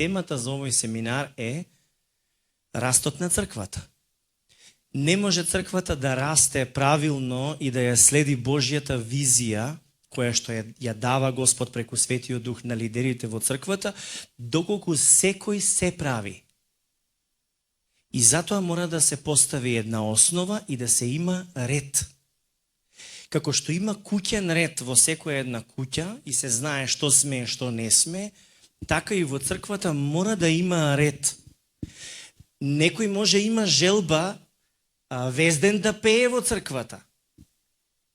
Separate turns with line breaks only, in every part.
темата за овој семинар е растот на црквата. Не може црквата да расте правилно и да ја следи Божјата визија, која што ја дава Господ преку Светиот Дух на лидерите во црквата, доколку секој се прави. И затоа мора да се постави една основа и да се има ред. Како што има куќен ред во секоја една куќа и се знае што сме и што не сме, така и во црквата мора да има ред. Некој може има желба Везден да пее во црквата.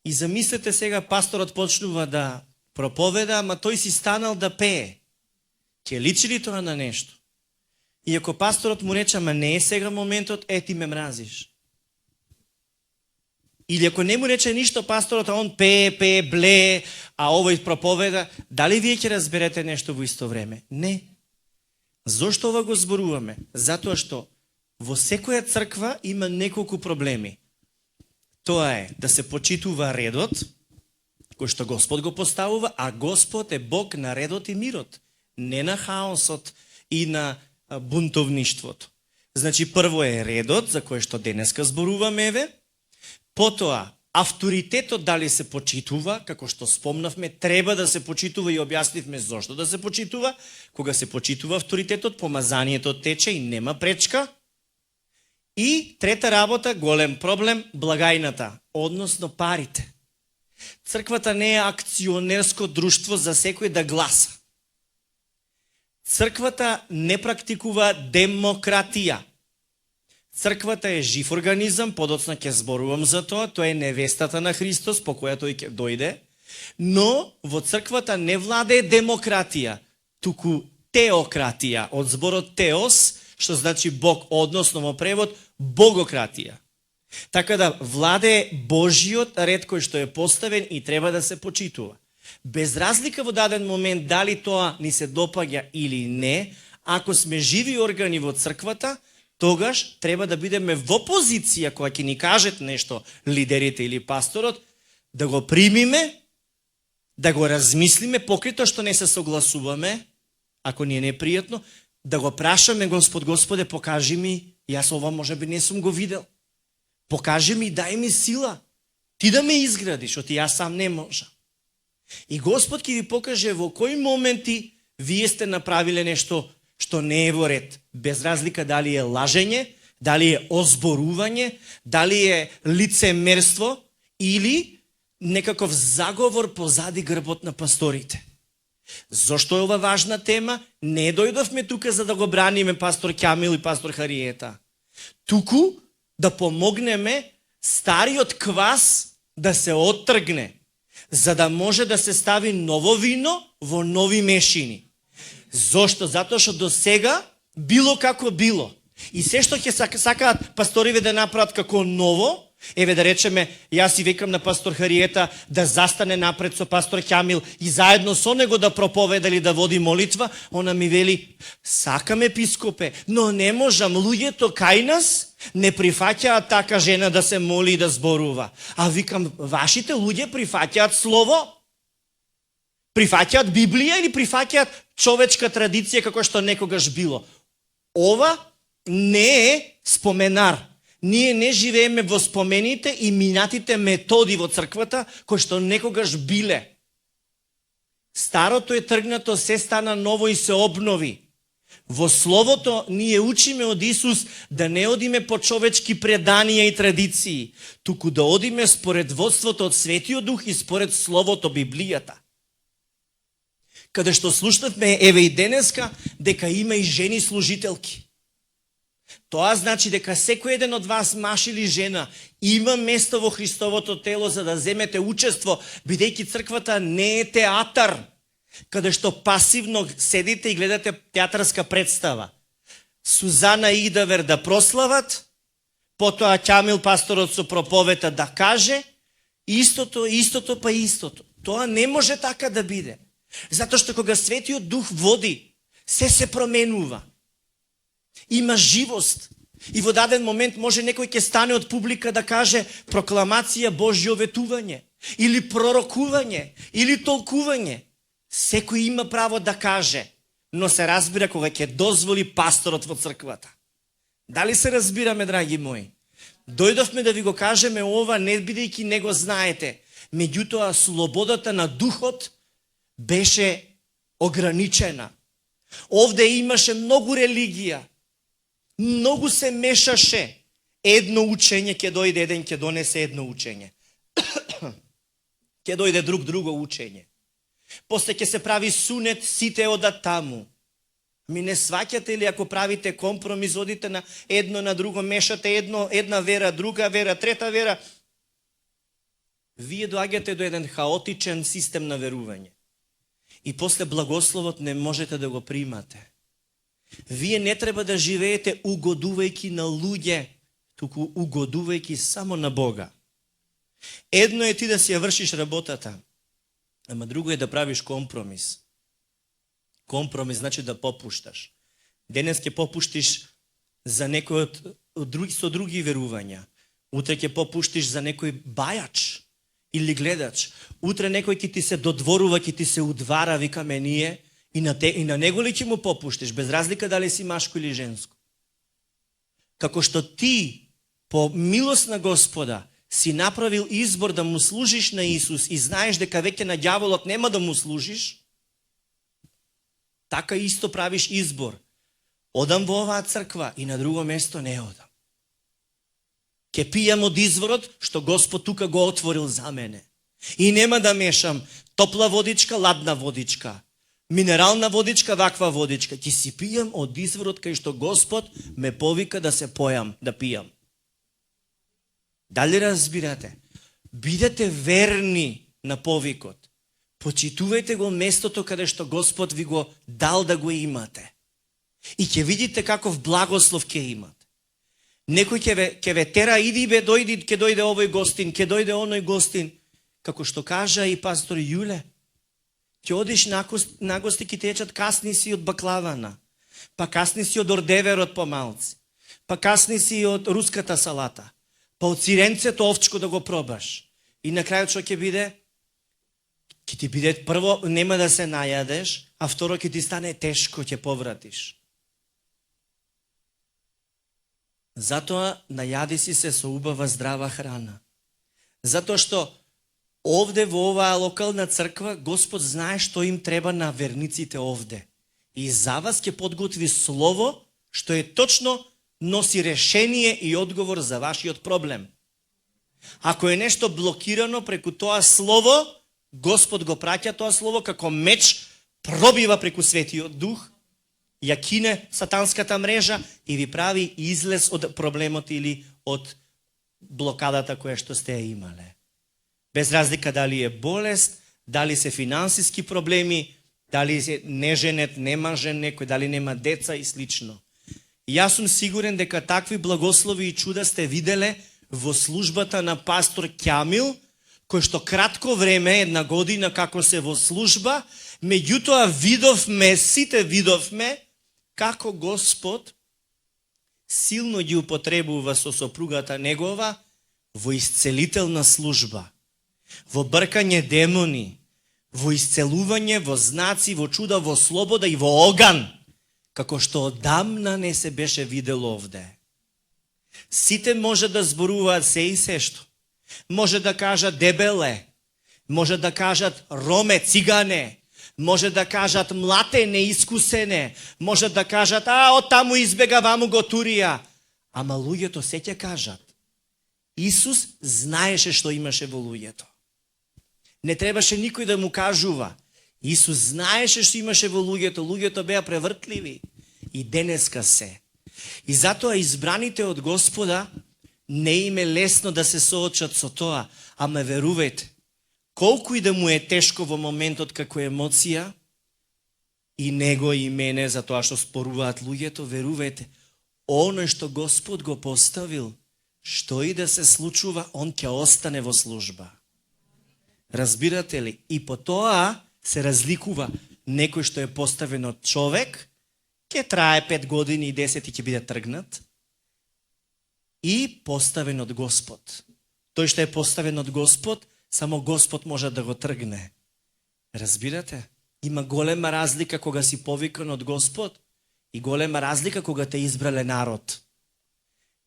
И замислете сега, пасторот почнува да проповеда, ама тој си станал да пее. Ќе личи ли тоа на нешто? И ако пасторот му рече, ама не е сега моментот, ти ме мразиш. Или ако не му рече ништо пасторот, а он пее, блее, а овој проповеда, дали вие ќе разберете нешто во исто време? Не. Зошто ова го зборуваме? Затоа што во секоја црква има неколку проблеми. Тоа е да се почитува редот, кој што Господ го поставува, а Господ е Бог на редот и мирот, не на хаосот и на бунтовништвото. Значи, прво е редот, за кој што денеска зборуваме, потоа авторитетот дали се почитува, како што спомнавме, треба да се почитува и објаснивме зошто да се почитува. Кога се почитува авторитетот, помазанието тече и нема пречка. И трета работа, голем проблем, благајната, односно парите. Црквата не е акционерско друштво за секој да гласа. Црквата не практикува демократија. Црквата е жив организам, подоцна ќе зборувам за тоа, тоа е невестата на Христос, по која тој ќе дојде, но во црквата не владее демократија, туку теократија, од зборот теос, што значи Бог, односно во превод богократија. Така да владее Божиот ред кој што е поставен и треба да се почитува. Без разлика во даден момент дали тоа ни се допаѓа или не, ако сме живи органи во црквата, тогаш треба да бидеме во позиција која ќе ни кажат нешто лидерите или пасторот, да го примиме, да го размислиме, покрито што не се согласуваме, ако ни е непријатно, да го прашаме Господ, Господе, покажи ми, јас ова можеби не сум го видел. Покажи ми, дај ми сила. Ти да ме изградиш, оти јас сам не можам. И Господ ќе ви покаже во кои моменти вие сте направиле нешто што не е во ред. Без разлика дали е лажење, дали е озборување, дали е лицемерство или некаков заговор позади грбот на пасторите. Зошто е ова важна тема? Не дојдовме тука за да го браниме пастор Ќамил и пастор Хариета. Туку да помогнеме стариот квас да се оттргне, за да може да се стави ново вино во нови мешини. Зошто? Затоа што до сега било како било. И се што ќе сакаат пасториве да направат како ново, еве да речеме, јас и викам на пастор Хариета да застане напред со пастор Ќамил и заедно со него да проповеда или да води молитва, она ми вели, сакам епископе, но не можам, луѓето кај нас не прифаќаат така жена да се моли и да зборува. А викам, вашите луѓе прифаќаат слово? Прифаќаат Библија или прифаќаат човечка традиција како што некогаш било? Ова не е споменар. Ние не живееме во спомените и минатите методи во црквата, кои што некогаш биле. Старото е тргнато, се стана ново и се обнови. Во Словото ние учиме од Исус да не одиме по човечки преданија и традиции, туку да одиме според водството од Светиот Дух и според Словото, Библијата. Каде што слушнавме, еве и денеска, дека има и жени служителки. Тоа значи дека секој еден од вас, маж или жена, има место во Христовото тело за да земете учество, бидејќи црквата не е театар, каде што пасивно седите и гледате театарска представа. Сузана и Идавер да прослават, потоа Ќамил пасторот со проповета да каже, истото па истото. Тоа не може така да биде. Затоа што кога Светиот Дух води, се променува. Има живост. И во даден момент може некој ќе стане од публика да каже прокламација Божјо ветување, или пророкување, или толкување. Секој има право да каже, но се разбира кога ќе дозволи пасторот во црквата. Дали се разбираме, драги мои? Дојдовме да ви го кажеме ова, не бидејќи не го знаете. Меѓутоа, слободата на духот беше ограничена. Овде имаше многу религија. Многу се мешаше. Едно учење ќе дојде, еден ќе донесе едно учење. Ќе дојде друго учење. После ќе се прави сунет, сите одат таму. Ми не сваќате ли ако правите компромис, одите на едно на друго, мешате една вера, друга вера, трета вера. Вие доаѓате до еден хаотичен систем на верување. И после благословот не можете да го примате. Вие не треба да живеете угодувајќи на луѓе, туку угодувајќи само на Бога. Едно е ти да си ја вршиш работата, ама друго е да правиш компромис. Компромис значи да попушташ. Денес ќе попуштиш за некој со други верувања. Утре ќе попуштиш за некој бајач или гледач. Утре некој ќе ти се додворува, ќе ти се удвара, викаме ние, и на него ли ќе му попуштиш, без разлика дали си машко или женско. Како што ти, по милост на Господа, си направил избор да му служиш на Исус и знаеш дека веќе на ѓаволот нема да му служиш, така исто правиш избор. Одам во оваа црква и на друго место не одам. Ке пијам од изворот што Господ тука го отворил за мене. И нема да мешам топла водичка, ладна водичка, минерална водичка, ваква водичка. Ќе си пијам од изворот кај што Господ ме повика да се појам, да пијам. Дали разбирате? Бидете верни на повикот. Почитувајте го местото каде што Господ ви го дал да го имате. И ќе видите каков благослов ќе имате. Некој ќе ве тера, иди бе, дојди, ќе дојде овој гостин, ќе дојде оној гостин. Како што кажа и пастор Јуле, ќе одиш на гости, ќе течат, касни си од баклавана, па касни си од ордеверот помалци, па касни си од руската салата, па од сиренцето овчко да го пробаш. И на крајот што ќе биде? Ќе ти биде, прво, нема да се најадеш, а второ ќе ти стане тешко, ќе повратиш. Затоа најади си се со убава здрава храна. Затоа што овде во оваа локална црква Господ знае што им треба на верниците овде. И за вас ќе подготви слово што е точно носи решение и одговор за вашиот проблем. Ако е нешто блокирано преку тоа слово, Господ го праќа тоа слово како меч, пробива преку Светиот Дух, ја кине сатанската мрежа и ви прави излез од проблемот или од блокадата која што сте ја имале. Без разлика дали е болест, дали се финансиски проблеми, дали се неженет, немажен некој, дали нема деца и слично. Јас сум сигурен дека такви благослови и чуда сте виделе во службата на пастор Ќамил, кој што кратко време, една година како се во служба, меѓутоа сите видовме како Господ силно ги употребува со сопругата негова во исцелителна служба, во бркање демони, во исцелување, во знаци, во чуда, во слобода и во оган, како што одамна не се беше видело овде. Сите може да зборуваат се и сешто. Може да кажат дебеле, може да кажат роме, цигане, може да кажат млате, неискусене, може да кажат, од таму избега, ваму го турија. Ама луѓето се ќе кажат. Исус знаеше што имаше во луѓето. Не требаше никој да му кажува. Исус знаеше што имаше во луѓето. Луѓето беа превртливи. И денеска се. И затоа избраните од Господа не им е лесно да се соочат со тоа. Ама верувајте, колку и да му е тешко во моментот како емоција, и него и мене, за тоа што споруваат луѓето, верувајте, оној што Господ го поставил, што и да се случува, он ќе остане во служба. Разбирате ли? И по тоа се разликува некој што е поставен од човек, ќе трае 5 години и 10 и ќе биде тргнат, и поставен од Господ. Тој што е поставен од Господ, само Господ може да го тргне. Разбирате? Има голема разлика кога си повикан од Господ и голема разлика кога те избрале народ.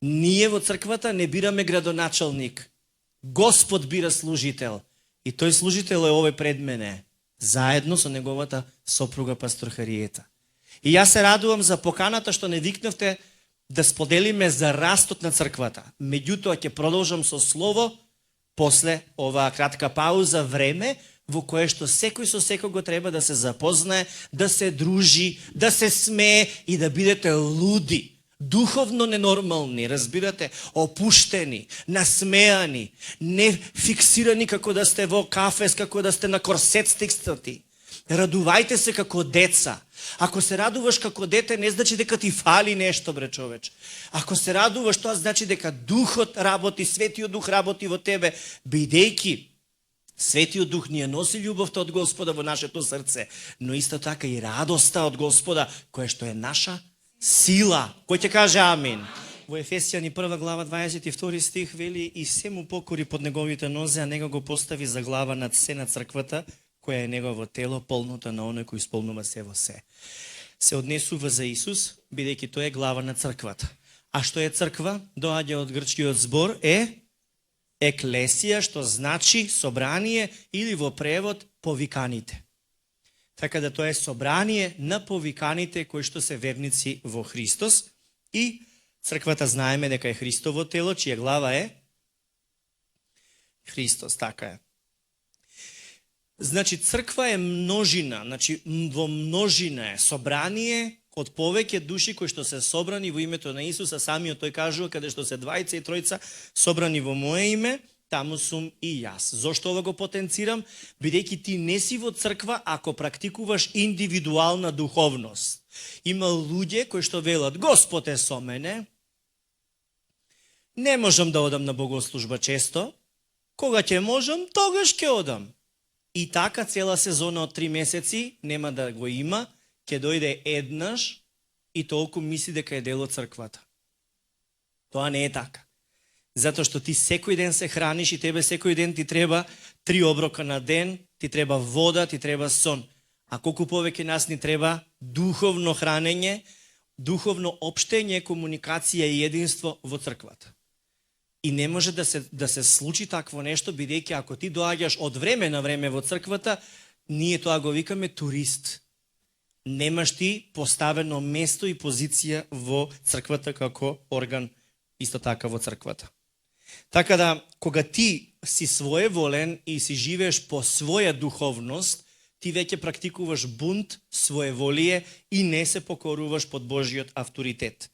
Ние во црквата не бираме градоначалник. Господ бира служител. И тој служител е овој пред мене, заедно со неговата сопруга пастор Хариета. И јас се радувам за поканата што не викнавте да споделиме за растот на црквата. Меѓутоа ќе продолжам со слово после оваа кратка пауза, време во кое што секој со секого треба да се запознае, да се дружи, да се смее и да бидете луди. Духовно ненормални, разбирате, опуштени, насмеани, не фиксирани како да сте во кафес, како да сте на корсет стикстати. Радувајте се како деца. Ако се радуваш како дете, не значи дека ти фали нешто, бре човеч. Ако се радуваш, тоа значи дека Духот работи, Светиот Дух работи во тебе, бидејќи Светиот Дух ни ја носи љубовта од Господа во нашето срце, но исто така и радоста од Господа, која што е наша сила. Кој ќе каже амин? Во Ефесијани 1 глава 22 стих вели: и се му покори под неговите нозе, а него го постави за глава над се на црквата, која е негово тело, полното на оној кој исполнува се во се. Се однесува за Исус, бидејќи тој е глава на црквата. А што е црква? Доаѓа од грчкиот збор еклесија, што значи собрание или во превод повиканите. Така да тоа е собрание на повиканите кои што се верници во Христос, и црквата знаеме дека е Христово тело, чија глава е Христос, така е. Значи црква е множина, значи во множина е собрание од повеќе души кои што се собрани во името на Исуса. Самиот тој кажува, каде што се двајца и тројца собрани во мое име, таму сум и јас. Зошто ова го потенцирам? Бидејќи ти не си во црква ако практикуваш индивидуална духовност. Има луѓе кои што велат: Господ е со мене, не можам да одам на богослужба често, кога ќе можам, тогаш ќе одам. И така цела сезона од 3 месеци нема да го има, ќе дојде еднаш и толку мисли дека е дел од црквата. Тоа не е така. Затоа што ти секој ден се храниш и тебе секој ден ти треба 3 оброка на ден, ти треба вода, ти треба сон. А колку повеќе нас ни треба духовно хранење, духовно општење, комуникација и единство во црквата. И не може да се случи такво нешто, бидејќи ако ти доаѓаш од време на време во црквата, ние тоа го викаме турист. Немаш ти поставено место и позиција во црквата како орган, исто така во црквата. Така да, кога ти си своеволен и си живееш по своја духовност, ти веќе практикуваш бунт, своеволие и не се покоруваш под Божиот авторитет.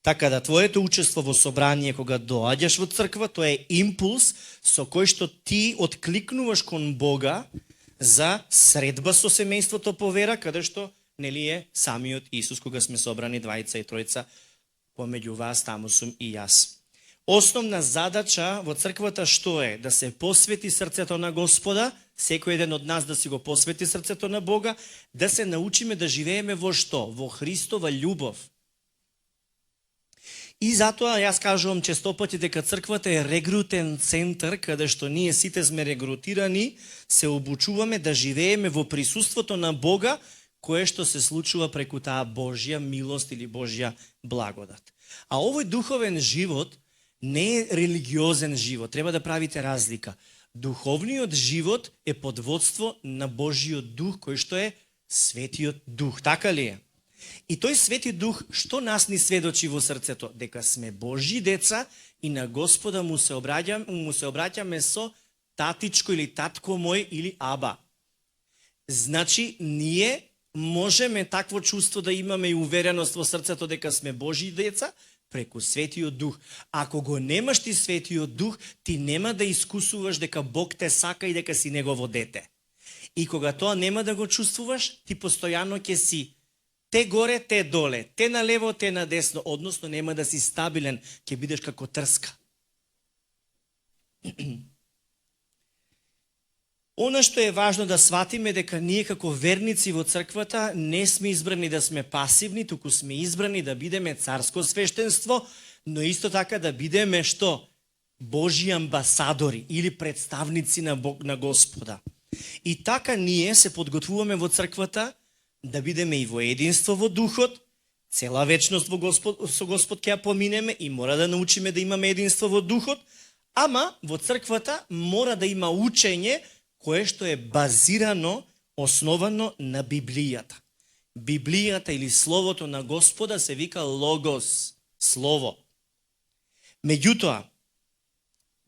Така да, твоето учество во собрание кога доаѓаш во црква, тоа е импулс со кој што ти откликнуваш кон Бога за средба со семејството по вера, каде што нели е самиот Исус, кога сме собрани двајца и тројца, помеѓу вас таму сум и јас. Основна задача во црквата што е? Да се посвети срцето на Господа, секој еден од нас да си го посвети срцето на Бога, да се научиме да живееме во што? Во Христова љубов. И затоа јас кажувам често пати дека црквата е регрутен центар, каде што ние сите сме регрутирани, се обучуваме да живееме во присуството на Бога, кое што се случува преку таа Божја милост или Божја благодат. А овој духовен живот не е религиозен живот, треба да правите разлика. Духовниот живот е под водство на Божиот дух, кој што е Светиот Дух, така ли е? И тој Свети Дух што нас ни сведочи во срцето? Дека сме Божји деца и на Господа му се обраќаме со татичко или татко мој или аба. Значи, ние можеме такво чувство да имаме и увереност во срцето дека сме Божји деца преку Светиот Дух. Ако го немаш ти Светиот Дух, ти нема да искусуваш дека Бог те сака и дека си Негово дете. И кога тоа нема да го чувствуваш, ти постојано ќе си те горе, те доле, те на лево, те на десно, односно нема да си стабилен, ќе бидеш како трска. Она што е важно да сватиме дека ние како верници во црквата не сме избрани да сме пасивни, туку сме избрани да бидеме царско свештенство, но исто така да бидеме што? Божји амбасадори или представници на Бог, на Господа. И така ние се подготвуваме во црквата да бидеме и во единство во духот, цела вечност со Господ ќе ја поминеме и мора да научиме да имаме единство во духот, ама во црквата мора да има учење кое што е базирано, основано на Библијата. Библијата или Словото на Господа се вика Логос, Слово. Меѓутоа,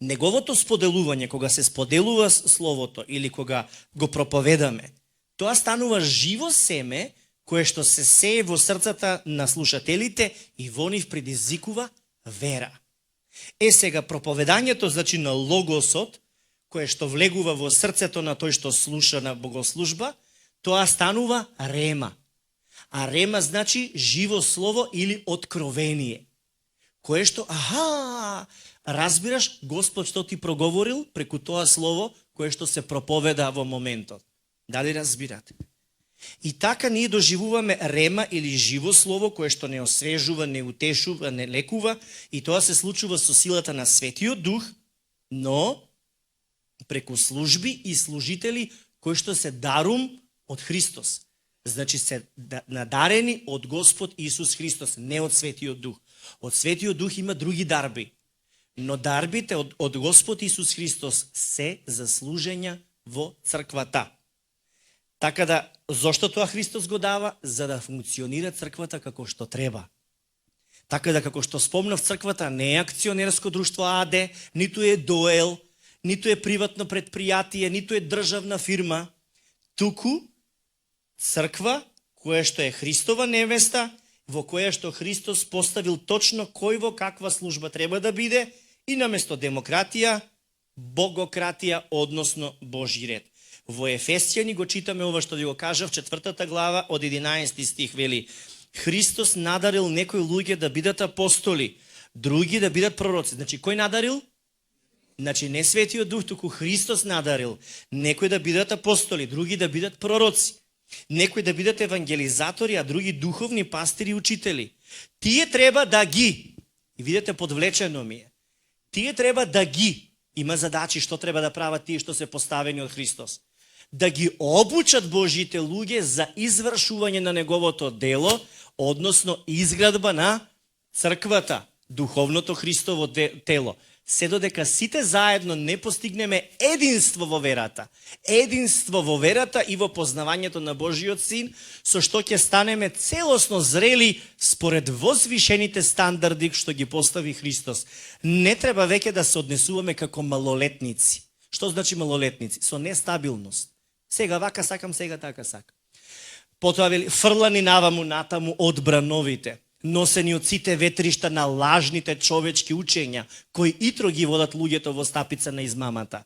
неговото споделување, кога се споделува Словото или кога го проповедаме, тоа станува живо семе кое што се сее во срцата на слушателите и во нив предизвикува вера. Сега проповедањето, значи на Логосот, кое што влегува во срцето на тој што слуша на богослужба, тоа станува рема. А рема значи живо слово или откровение. Кое што, разбираш Господ што ти проговорил преку тоа слово кое што се проповеда во моментот. Дали разбирате? И така ние доживуваме рема или живо слово кое што не освежува, не утешува, не лекува и тоа се случува со силата на Светиот Дух, но преку служби и служители кои што се дарум од Христос. Значи се надарени од Господ Исус Христос, не од Светиот Дух. Од Светиот Дух има други дарби, но дарбите од Господ Исус Христос се за служења во црквата. Така да, зошто тоа Христос го дава? За да функционира црквата како што треба. Така да, како што спомнав, црквата не е акционерско друштво АД, ниту е ДОЕЛ, ниту е приватно предпријатие, ниту е државна фирма, туку црква која што е Христова невеста, во која што Христос поставил точно кој во каква служба треба да биде и наместо демократија, богократија, односно Божји ред. Во Ефесијани го читаме ова што ви го кажав, 4 глава од 11 стих вели: Христос надарил некои луѓе да бидат апостоли, други да бидат пророци. Значи, кој надарил? Значи, не Светиот Дух, туку Христос надарил. Некои да бидат апостоли, други да бидат пророци. Некои да бидат евангелизатори, а други духовни пастири и учители. Тие треба да ги, и видите, подвлечено ми е, тие треба да ги, има задачи што треба да прават тие што се поставени од Христос, да ги обучат Божите луѓе за извршување на неговото дело, односно изградба на црквата, духовното Христово тело. Се додека сите заедно не постигнеме единство во верата. Единство во верата и во познавањето на Божиот Син, со што ќе станеме целосно зрели според возвишените стандарди што ги постави Христос. Не треба веќе да се однесуваме како малолетници. Што значи малолетници? Со нестабилност. Сега вака сакам, сега така сакам. Потоа вели, фрлани наваму натаму од брановите, носени од сите ветришта на лажните човечки учења, кои итро ги водат луѓето во стапица на измамата.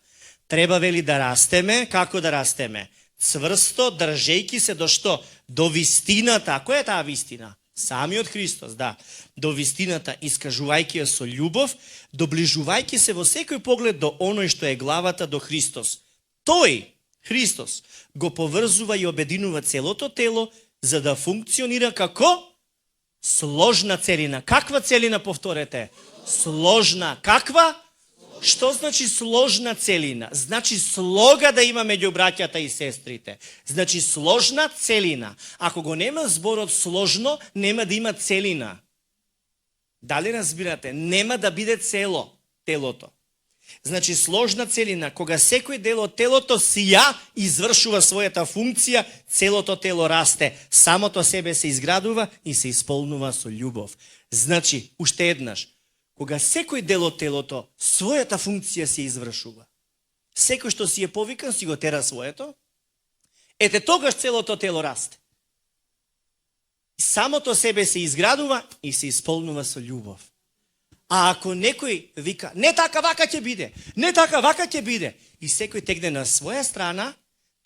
Треба, вели, да растеме. Како да растеме? Цврсто, држејки се до што? До вистината. А која е таа вистина? Самиот Христос, да. До вистината, искажувајќи ја со љубов, доближувајќи се во секој поглед до оној што е главата, до Христос. Тој, Христос, го поврзува и обединува целото тело, за да функционира како сложна целина. Каква целина, повторете? Сложна. Каква? Што значи сложна целина? Значи слога да има меѓу браќата и сестрите. Значи сложна целина. Ако го нема зборот сложно, нема да има целина. Дали разбирате? Нема да биде цело телото. Значи сложна целина, кога секој дел од телото си ја извршува својата функција, целото тело расте, самото себе се изградува и се исполнува со љубов. Значи, уште еднаш, кога секој дел од телото својата функција се извршува, секој што си е повикан си го тера своето, ете тогаш целото тело расте. Самото себе се изградува и се исполнува со љубов. А ако некој вика, не така, вака ќе биде, не така, вака ќе биде, и секој тегне на своја страна,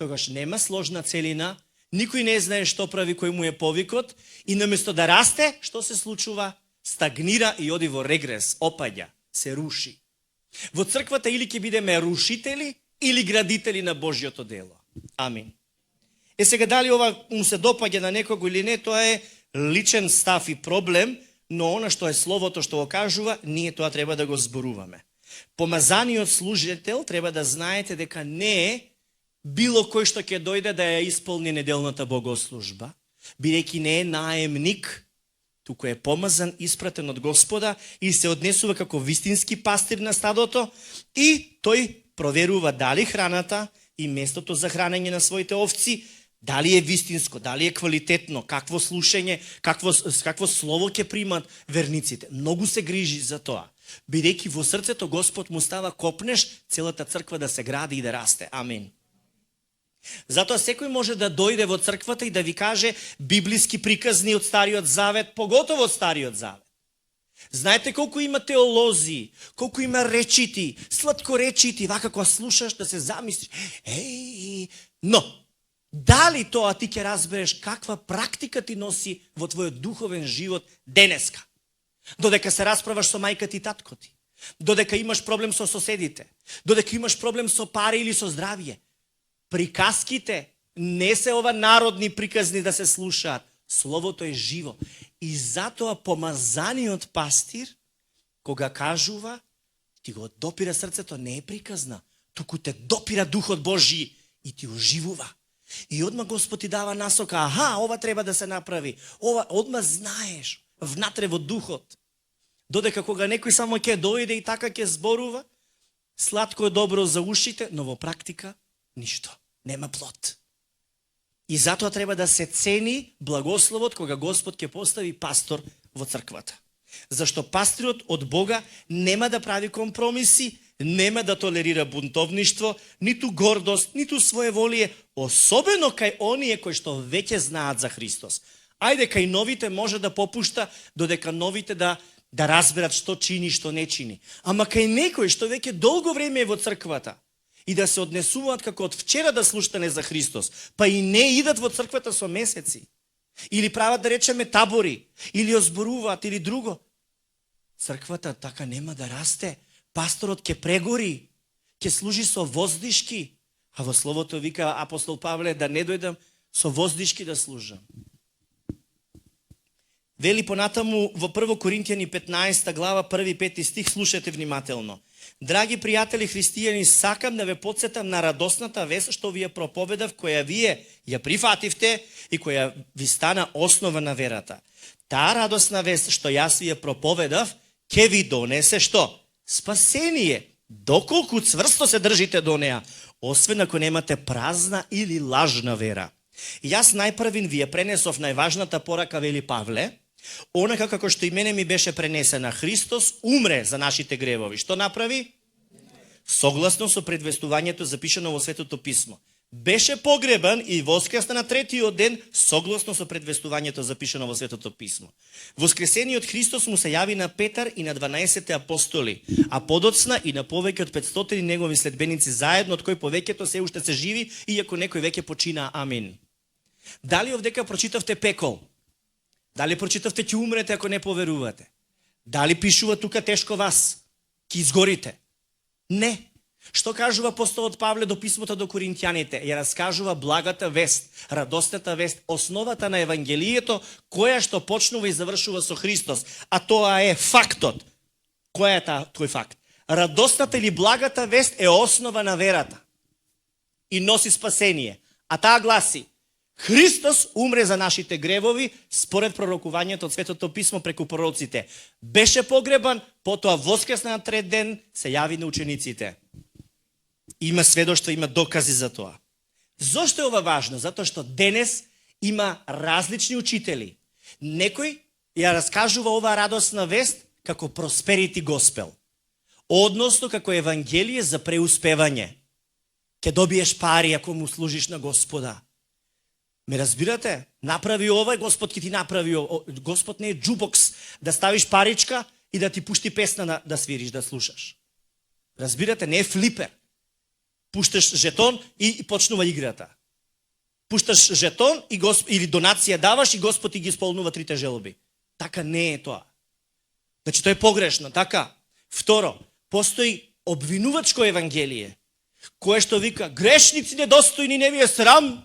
тогаш нема сложна целина, никој не знае што прави, кој му е повикот, и наместо да расте, што се случува? Стагнира и оди во регрес, опаѓа, се руши. Во црквата или ќе бидеме рушители, или градители на Божјото дело. Амин. Сега дали ова му се допаѓа на некого или не, тоа е личен став и проблем, но она што е словото што го кажува, ние тоа треба да го зборуваме. Помазаниот служител треба да знаете дека не е било кој што ќе дојде да ја исполни неделната богослужба, бидејќи не е наемник, туку е помазан, испратен од Господа и се однесува како вистински пастир на стадото и тој проверува дали храната и местото за хранење на своите овци, дали е вистинско, дали е квалитетно, какво слушање, какво слово ќе примат верниците. Многу се грижи за тоа. Бидејќи во срцето Господ му става копнеш целата црква да се гради и да расте. Амин. Затоа секој може да дојде во црквата и да ви каже библиски приказни од Стариот Завет, поготово од Стариот Завет. Знаете колку има теолози, колку има речити, сладкоречити, вака кога слушаш да се замислиш. Но, дали тоа ти ќе разбереш каква практика ти носи во твојот духовен живот денеска? Додека се расправаш со мајка ти и татко ти, додека имаш проблем со соседите, додека имаш проблем со пари или со здравје. Приказките не се ова народни приказни да се слушаат. Словото е живо. И затоа помазаниот пастир, кога кажува, ти го допира срцето, не е приказна, туку те допира Духот Божи и ти оживува. И одма Господ ти дава насока, ова треба да се направи. Ова одма знаеш, внатре во Духот. Додека кога некој само ќе дојде и така ќе зборува, сладко е добро за ушите, но во практика ништо, нема плод. И затоа треба да се цени благословот кога Господ ќе постави пастор во црквата. Зашто пасторот од Бога нема да прави компромиси, нема да толерира бунтовништво, ниту гордост, ниту своеволие, особено кај оние кои што веќе знаат за Христос. Ајде, кај новите може да попушта, додека новите да разберат што чини, што не чини. Ама кај некој што веќе долго време е во црквата, и да се однесуваат како од вчера да слушате за Христос, па и не идат во црквата со месеци, или прават да речеме табори, или озборуваат, или друго. Црквата така нема да расте. Пасторот ќе прегори, ќе служи со воздишки, а во Словото вика апостол Павле да не дојдам со воздишки да служам. Вели понатаму во 1 Коринтијани 15 глава 1-5 стих, слушате внимателно. Драги пријатели христијани, сакам да ве потсетам на радосната вест што ви ја проповедав, која вие ја прифативте и која ви стана основа на верата. Таа радосна вест што јас ви ја проповедав, ќе ви донесе што? Спасение, доколку цврсто се држите до неа, освен ако немате празна или лажна вера. И јас најпрвин ви ја пренесов најважната порака, вели Павле, онака како што и мене ми беше пренесена. Христос умре за нашите гревови. Што направи? Согласно со предвестувањето запишано во Светото писмо. Беше погребан и воскресна на третиот ден, согласно со предвестувањето запишано во Светото писмо. Воскресениот Христос му се јави на Петар и на 12 апостоли, а подоцна и на повеќе од 500 негови следбеници заедно, од кои повеќето се уште се живи, иако некој веќе почина. Амин. Дали овдека прочитавте пекол? Дали прочитавте ќе умрете ако не поверувате? Дали пишува тука тешко вас? Ќе изгорите? Не. Што кажува апостолот Павле до писмото до Коринтијаните? Ја раскажува благата вест, радосната вест, основата на Евангелието, која што почнува и завршува со Христос. А тоа е фактот. Кој е тој факт? Радосната или благата вест е основа на верата и носи спасение. А таа гласи: Христос умре за нашите гревови според пророкувањето од Светото писмо преку пророците. Беше погребан, потоа воскресна на трет ден, се јави на учениците. Има сведоштва, има докази за тоа. Зошто е ова важно? Затоа што денес има различни учители. Некој ја раскажува оваа радосна вест како просперити госпел, односно како евангелие за преуспевање. Ке добиеш пари ако му служиш на Господа. Ме разбирате? Направи ова, Господ ќе ти направи ова. Господ не е джубокс да ставиш паричка и да ти пушти песна да свириш, да слушаш. Разбирате? Не е флипер. Пушташ жетон и почнува играта. Пушташ жетон или донација даваш и Господ ти ги исполнува трите желби. Така не е тоа. Значи тоа е погрешно, така. Второ, постои обвинувачко евангелие, кое што вика: грешници недостојни, не ви е срам.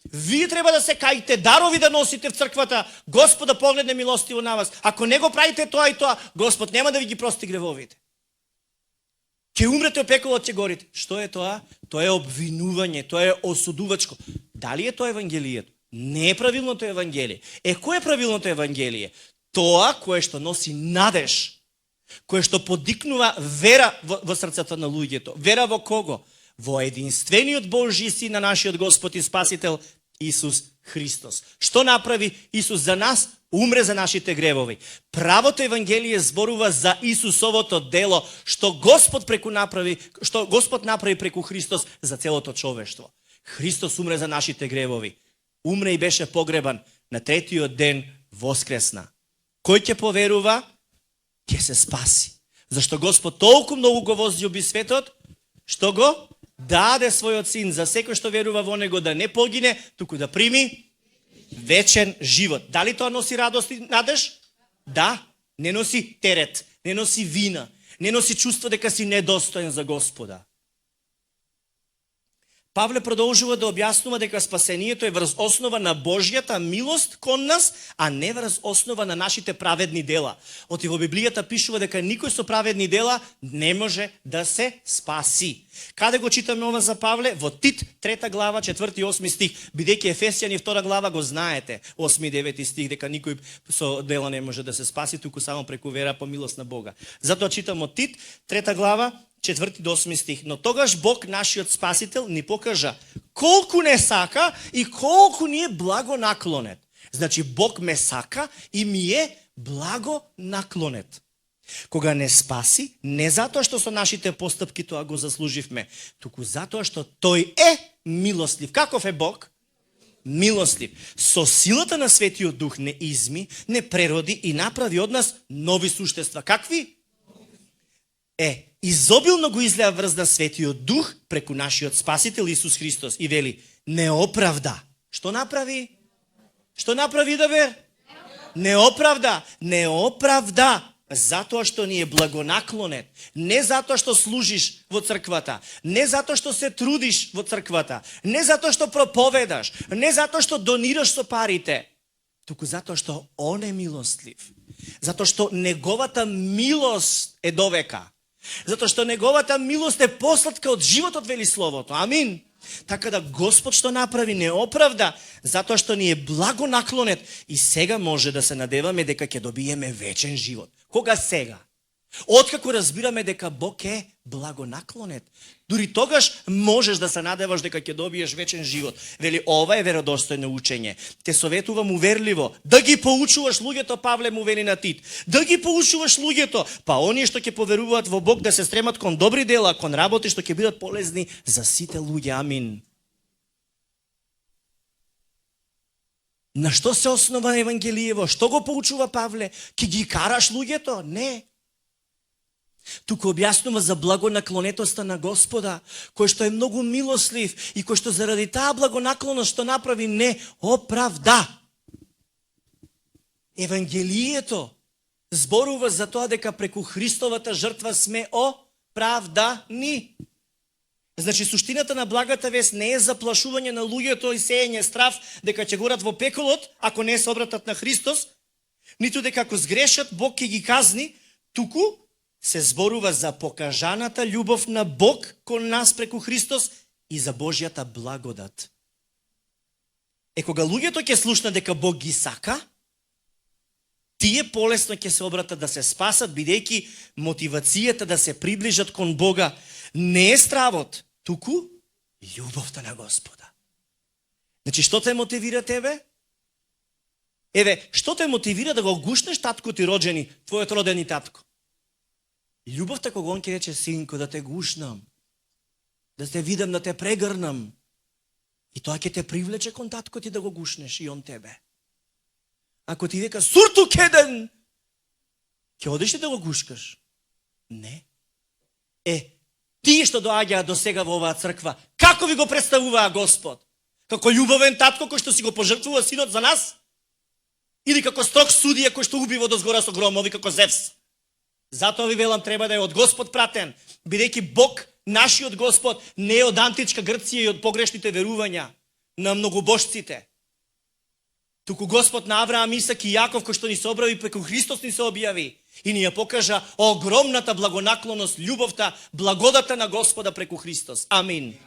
Вие треба да се каите, дарови да носите в црквата, Господ да погледне милостиво на вас. Ако не го правите тоа и тоа, Господ нема да ви ги прости гревовите. Ќе умрете од пеколот, ќе горите. Што е тоа? Тоа е обвинување, тоа е осудувачко. Дали е тоа евангелието? Не е правилното евангелие. Кој е правилното евангелие? Тоа кое што носи надеж, кое што подикнува вера во срцата на луѓето. Вера во кого? Во единствениот Божји син на нашиот Господ и Спасител Исус Христос. Што направи Исус за нас? Умре за нашите гревови. Правото евангелие зборува за Исусовото дело што Господ направи преку Христос за целото човештво. Христос умре за нашите гревови. Умре и беше погребан, на третиот ден воскресна. Кој ќе поверува, ќе се спаси. Зашто Господ толку многу го возлюби светот, што го даде својот син за секој што верува во него да не погине, туку да прими вечен живот. Дали тоа носи радост и надеж? Да. Не носи терет, не носи вина, не носи чувство дека си недостоен за Господа. Павле продолжува да објаснува дека спасението е врз основа на Божјата милост кон нас, а не врз основа на нашите праведни дела. Оти во Библијата пишува дека никој со праведни дела не може да се спаси. Каде го читаме ова за Павле? Во Тит, 3 глава, 4 и 8 стих. Бидејќи Ефесјани 2 глава го знаете, 8 и 9 стих, дека никој со дела не може да се спаси, туку само преку вера по милост на Бога. Затоа читам од Тит, 3 глава, 4 до 8 стих. Но тогаш Бог, нашиот Спасител, ни покажа колку не сака и колку ни е благонаклонет. Значи, Бог ме сака и ми е благонаклонет. Кога не спаси, не затоа што со нашите постапки тоа го заслуживме, туку затоа што тој е милостлив. Каков е Бог? Милостлив. Со силата на Светиот Дух не изми, не прероди и направи од нас нови суштества. Какви? Изобилно го излеа врз на Светиот Дух преку нашиот Спасител Исус Христос и вели, не оправда. Што направи? Што направи, Давер? Не оправда. Не оправда. Затоа што ни е благонаклонет. Не затоа што служиш во црквата. Не затоа што се трудиш во црквата. Не затоа што проповедаш. Не затоа што донираш со парите. Туку затоа што Он е милостлив. Затоа што неговата милост е довека. Затоа што неговата милост е посладка од животот, вели Словото. Амин. Така да Господ што направи не оправда, затоа што ни е благонаклонет и сега може да се надеваме дека ќе добиеме вечен живот. Кога сега? Откако разбираме дека Бог е благонаклонет. Дури тогаш можеш да се надеваш дека ќе добиеш вечен живот. Вели, ова е веродостојно учење. Те советувам уверливо да ги поучуваш луѓето, Павле му вели на Тит. Да ги поучуваш луѓето, па оние што ќе поверуваат во Бог да се стремат кон добри дела, кон работи што ќе бидат полезни за сите луѓе. Амин. На што се основа Евангелиево? Што го поучува Павле? Ке ги караш луѓето? Не. Туку објаснува за благонаклонетоста на Господа, кој што е многу милослив и кој што заради таа благонаклоност што направи не оправда. Евангелието зборува за тоа дека преку Христовата жртва сме оправдани. Значи, суштината на благата вест не е заплашување на луѓето и сеење страв дека ќе горат во пеколот ако не се обратат на Христос, ниту дека ако сгрешат Бог ќе ги казни, туку се зборува за покажаната љубов на Бог кон нас преку Христос и за Божјата благодат. Кога луѓето ќе слушнат дека Бог ги сака, тие полесно ќе се обратат да се спасат, бидејќи мотивацијата да се приближат кон Бога не е стравот, туку љубовта на Господа. Значи, што те мотивира тебе? Што те мотивира да го гушнеш татко ти роđeni, твојот родени татко? Љубовта кога он ќе рече, синко, да те гушнам, да те видам, да те прегрнам. И тоа ќе те привлече кон татко ти да го гушнеш и он тебе. Ако ти века, сурту кеден, ќе одиш ли да го гушкаш? Не. Тие што доаѓаа до сега во оваа црква, како ви го представуваа Господ? Како љубовен татко кој што си го пожртвува синот за нас? Или како строг судија кој што уби водозгора со громови, како Зевс? Затоа ви велам, треба да е од Господ пратен, бидејќи Бог, нашиот Господ, не е од античка Грција и од погрешните верувања на многобожците. Туку Господ на Авраам, Исак и Јаков, кој што ни се обрави, преку Христос ни се објави. И ни ја покажа огромната благонаклоност, љубовта, благодата на Господа преку Христос. Амин.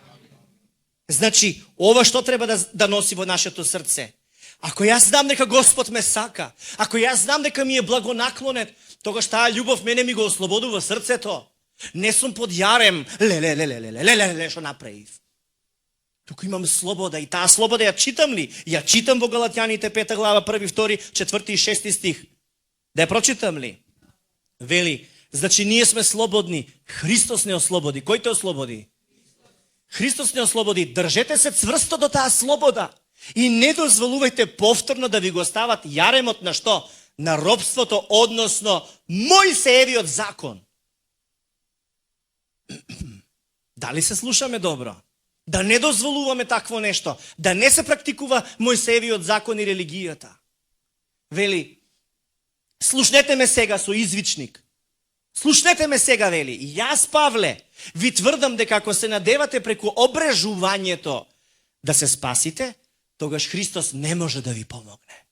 Значи, ова што треба да носи во нашето срце? Ако јас знам дека Господ ме сака, ако јас знам дека ми е благонаклонет, тогаш таа љубов мене ми го ослободува срцето. Не сум под јарем, ле, што направив. Туку имам слобода и таа слобода ја читам ли? Ја читам во Галатјаните 5 глава 1, 2, 4 и 6 стих. Да ја прочитам ли? Вели, значи ние сме слободни, Христос не ослободи. Кој те ослободи? Христос не ослободи. Држете се цврсто до таа слобода и не дозволувајте повторно да ви го стават јаремот на што? На робството, односно Мојсеевиот закон. Дали се слушаме добро? Да не дозволуваме такво нешто, да не се практикува Мојсеевиот закон и религијата. Вели, слушнете ме сега со извичник. Слушнете ме сега, вели. Јас, Павле, ви тврдам дека ако се надевате преку обрежувањето да се спасите, тогаш Христос не може да ви помогне.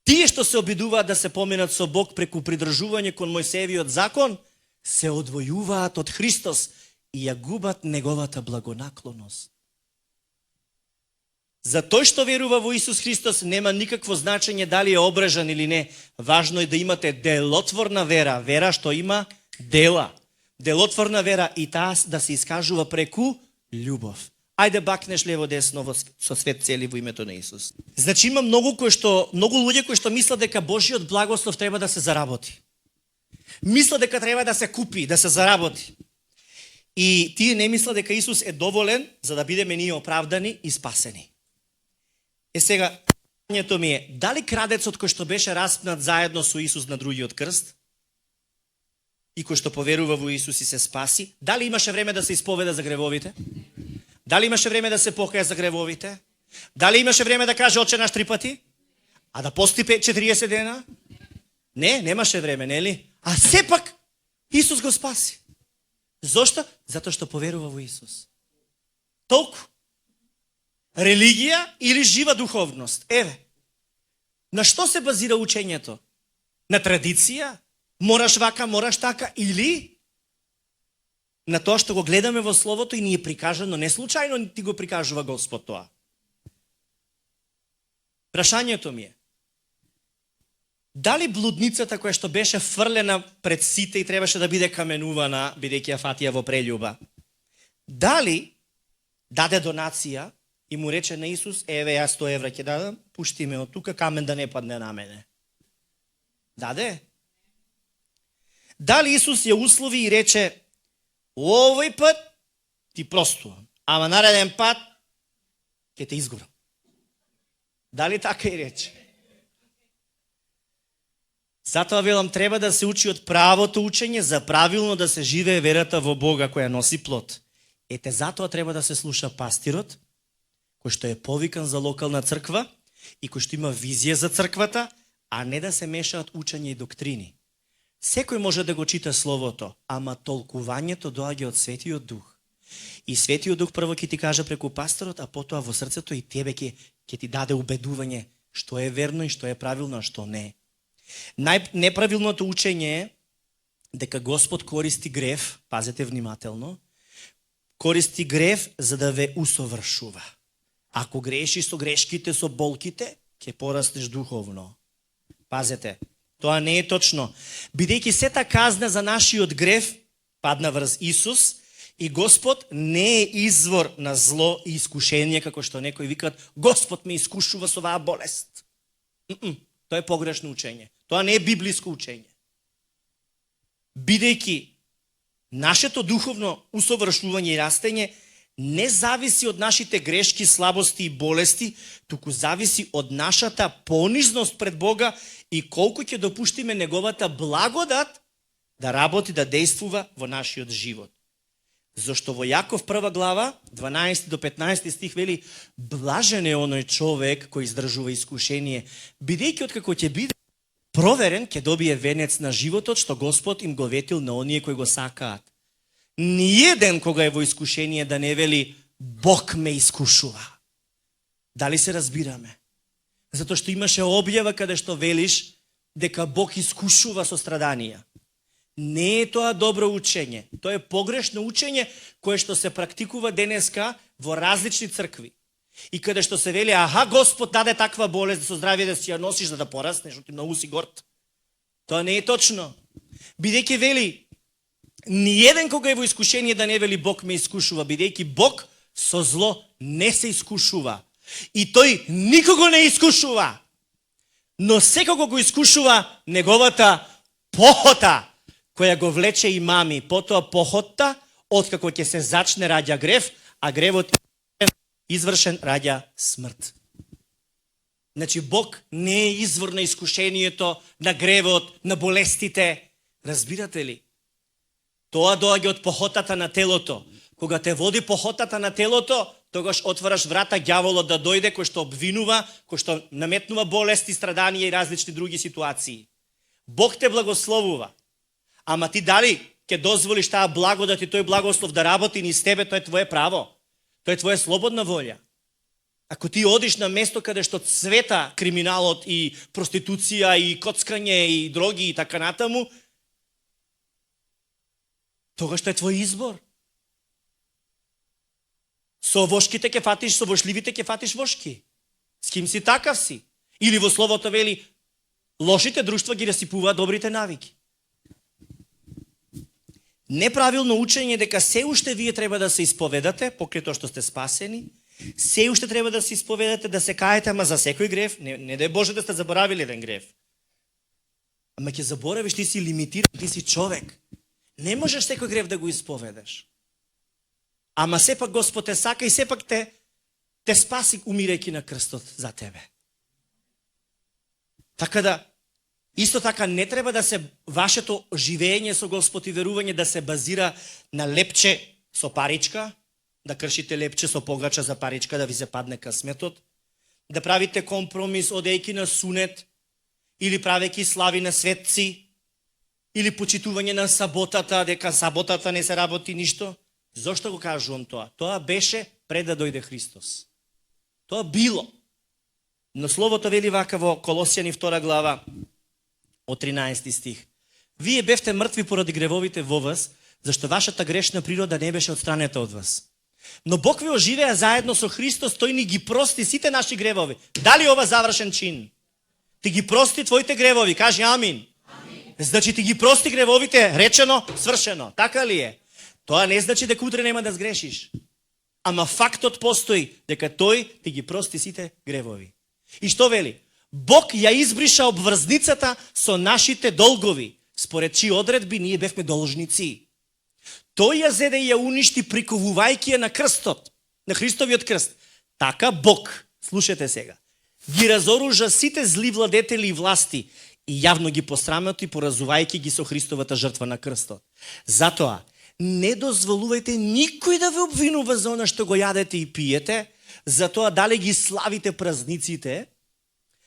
Тие што се обидуваат да се поминат со Бог преку придржување кон Мојсеевиот закон, се одвојуваат од Христос и ја губат неговата благонаклоност. За тој што верува во Исус Христос нема никакво значење дали е обрежан или не. Важно е да имате делотворна вера, вера што има дела. Делотворна вера и таа да се искажува преку љубов. Ајде бакнеш лево десно со свет цели во името на Исус. Значи има многу луѓе кои што мислат дека Божиот благослов треба да се заработи. Мислат дека треба да се купи, да се заработи. И тие не мислат дека Исус е доволен за да бидеме ние оправдани и спасени. Сега, питањето ми е, дали крадецот кој што беше распнат заедно со Исус на другиот крст и кој што поверува во Исус и се спаси, дали имаше време да се исповеда за гревовите? Дали имаше време да се покаја за гревовите? Дали имаше време да каже Отче наш 3 пати? А да пости 40 дена? Не, немаше време, нели? А сепак Исус го спаси. Зошто? Затоа што поверува во Исус. Толку. Религија или жива духовност? Еве. На што се базира учењето? На традиција? Мораш вака, мораш така? Или на тоа што го гледаме во Словото и ни е прикажано, не случајно ти го прикажува Господ тоа. Прашањето ми е, дали блудницата која што беше фрлена пред сите и требаше да биде каменувана, бидејќи ја фатија во прелюба, дали даде донација и му рече на Исус, еве јас 100 евра ќе дадам, пушти ме од тука, камен да не падне на мене. Даде? Дали Исус ја услови и рече, овој пат ти простувам, ама нареден пат ќе те изгорам. Дали така и рече? Затоа велам, треба да се учи од правото учење за правилно да се живее верата во Бога која носи плод. Ете, затоа треба да се слуша пастирот, кој што е повикан за локална црква и кој што има визија за црквата, а не да се мешаат учење и доктрини. Секој може да го чита Словото, ама толкувањето доаѓа од Светиот Дух. И Светиот Дух прво ќе ти каже преку пасторот, а потоа во срцето и тебе ќе ти даде убедување што е верно и што е правилно, а што не. Неправилното учење е дека Господ користи грев, пазете внимателно, користи грев за да ве усовршува. Ако грешиш со грешките, со болките, ќе порастеш духовно. Пазете, тоа не е точно. Бидејќи сета казна за нашиот грев падна врз Исус и Господ не е извор на зло и искушение, како што некои викаат, Господ ме искушува со оваа болест. Тоа е погрешно учење. Тоа не е библиско учење. Бидејќи нашето духовно усовршување и растење не зависи од нашите грешки, слабости и болести, туку зависи од нашата понизност пред Бога и колку ќе допуштиме неговата благодат да работи, да действува во нашиот живот. Зошто во Јаков 1 глава, 12 до 15 стих вели, блажен е оној човек кој издржува искушение, бидејќи откако ќе биде проверен, ќе добие венец на животот, што Господ им го ветил на оние кои го сакаат. Ниеден кога е во искушение да не вели Бог ме искушува. Дали се разбираме? Затоа што имаше објава каде што велиш дека Бог искушува со страданија. Не е тоа добро учење. Тоа е погрешно учење кое што се практикува денеска во различни цркви. И каде што се вели, аха, Господ даде таква болест со здравие да си ја носиш за да пораснеш, што ти многу си горд. Тоа не е точно. Бидејќи вели, ниеден кога е во искушение да не вели Бог ме искушува, бидејќи Бог со зло не се искушува. И тој никого не искушува. Но секого го искушува неговата похота, која го влече и мами. Потоа похотта, откако ќе се зачне, раѓа грев, а гревот извршен раѓа смрт. Значи, Бог не е извор на искушението, на гревот, на болестите. Разбирате ли? Тоа доаѓа од похотата на телото. Кога те води похотата на телото, тогаш отвараш врата ѓаволот да дојде, кој што обвинува, кој што наметнува болести, страданија и различни други ситуации. Бог те благословува. Ама ти дали ќе дозволиш таа благодат и тој благослов да работи низ тебе, тоа е твое право. Тоа е твоја слободна волја. Ако ти одиш на место каде што цвета криминалот и проституција и коцкање и дроги и така натаму, тогаш тоа е твој избор. Со вошките ќе фатиш, со вошливите ќе фатиш вошки. С ким си такав си? Или во словото вели, лошите друштва ги расипуваат добрите навики. Неправилно учење дека се уште вие треба да се исповедате, покрај тоа што сте спасени, се уште треба да се исповедате, да се каете, ама за секој грев, не дај Боже да сте заборавили еден грев. Ама ќе заборавиш, ти си лимитиран, ти си човек. Не можеш секој грев да го исповедаш. Ама сепак Господ те сака и сепак те спаси умирајќи на крстот за тебе. Така да, исто така не треба да се вашето живење со Господ и верување да се базира на лепче со паричка, да кршите лепче со погача за паричка да ви се падне късметот, да правите компромис одејќи на сунет или правејќи слави на светци или почитување на саботата, дека саботата не се работи ништо. Зошто го кажувам тоа? Тоа беше пред да дојде Христос. Тоа било. Но Словото вели вака во Колосјани 2 глава од 13 стих. Вие бевте мртви поради гревовите во вас, зашто вашата грешна природа не беше отстранета од вас. Но Бог ве оживеа заедно со Христос, тој ни ги прости сите наши гревови. Дали ова завршен чин? Ти ги прости твоите гревови, кажи амин. Значи ти ги прости гревовите, речено, свршено. Така ли е? Тоа не значи дека утре нема да сгрешиш. Ама фактот постои дека тој ти ги прости сите гревови. И што вели? Бог ја избриша обврзницата со нашите долгови, според чии одредби ние бевме должници. Тој ја зеде и ја уништи приковувајќи ја на крстот, на Христовиот крст. Така Бог, слушате сега, ги разоружа сите зли владетели и власти и јавно ги посрамоти, поразувајќи ги со Христовата жртва на крстот. Затоа, не дозволувајте никој да ве обвинува за она што го јадете и пиете, за тоа дали ги славите празниците,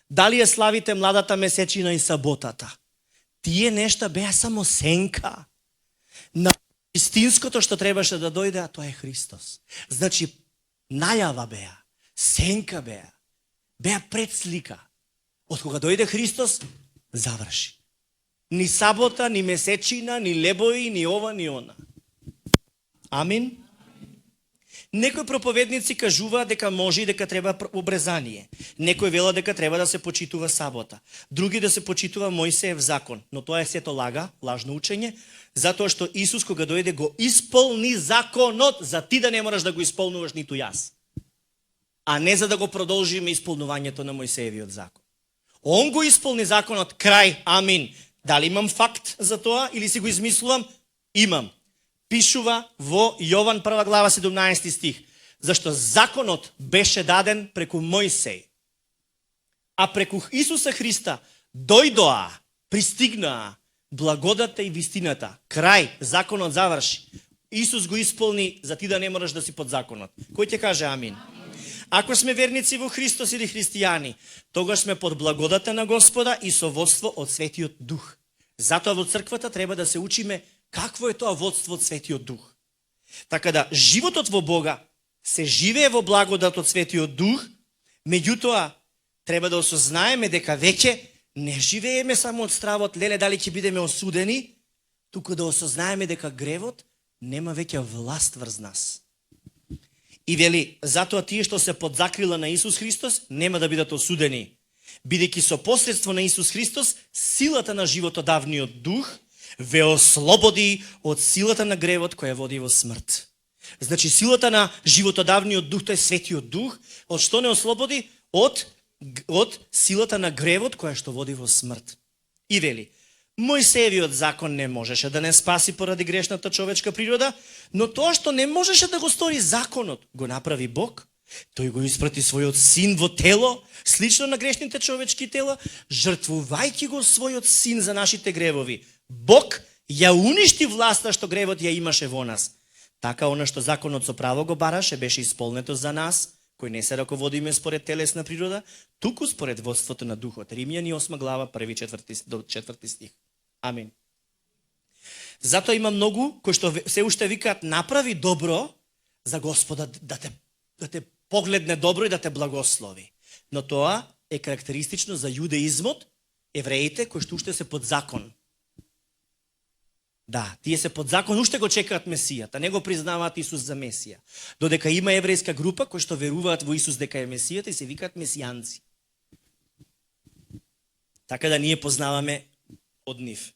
дали ја славите младата месечина и саботата. Тие нешта беа само сенка на истинското што требаше да дојде, а тоа е Христос. Значи, најава беа, сенка беа, беа предслика. Од кога дојде Христос, заврши. Ни сабота, ни месечина, ни лебои, ни ова, ни она. Амин. Некои проповедници кажуваат дека може и дека треба обрезание. Некои велат дека треба да се почитува сабота. Други да се почитува Мојсеев закон. Но тоа е сето лага, лажно учење, затоа што Исус кога дојде го исполни законот, за ти да не мораш да го исполнуваш ниту јас. А не за да го продолжиме исполнувањето на Мојсеевиот закон. Он го исполни законот, крај, амин. Дали имам факт за тоа или си го измислувам? Имам. Пишува во Јован 1 глава 17 стих. Зашто законот беше даден преку Мојсеј. А преку Исуса Христа дојдоа, пристигнаа благодата и вистината. Крај, законот заврши. Исус го исполни за ти да не мораш да си под законот. Кој ќе каже амин? Ако сме верници во Христос или христијани, тогаш сме под благодата на Господа и со водство од Светиот Дух. Затоа во црквата треба да се учиме какво е тоа водство од Светиот Дух. Така да, животот во Бога се живее во благодат од Светиот Дух, меѓутоа, Треба да осознаеме дека веќе не живееме само од стравот, леле дали ќе бидеме осудени, туку да осознаеме дека гревот нема веќе власт врз нас. И вели, затоа тие што се под закрила на Исус Христос нема да бидат осудени, бидејќи со посредство на Исус Христос силата на животодавниот дух ве ослободи од силата на гревот која води во смрт. Значи силата на животодавниот дух, тој светиот дух, од што не ослободи? Од силата на гревот која што води во смрт. И вели, Мојсеевиот закон не можеше да не спаси поради грешната човечка природа, но тоа што не можеше да го стори законот, го направи Бог. Тој го испрати својот син во тело, слично на грешните човечки тела, жртвувајќи го својот син за нашите гревови. Бог ја уништи власта што гревот ја имаше во нас. Така она што законот со право го бараше беше исполнето за нас, кои не се раководиме според телесна природа, туку според водството на духот. Римјани 8 глава, 1 до 4 стих. Амин. Затоа има многу кои што се уште викаат направи добро за Господа да те погледне добро и да те благослови. Но тоа е карактеристично за јудеизмот, евреите кои што уште се под закон. Да, тие се под закон, уште го чекаат Месијата, не го признаваат Исус за Месија. Додека има еврејска група кои што веруваат во Исус дека е Месијата и се викаат месијанци. Така да ние познаваме од нив.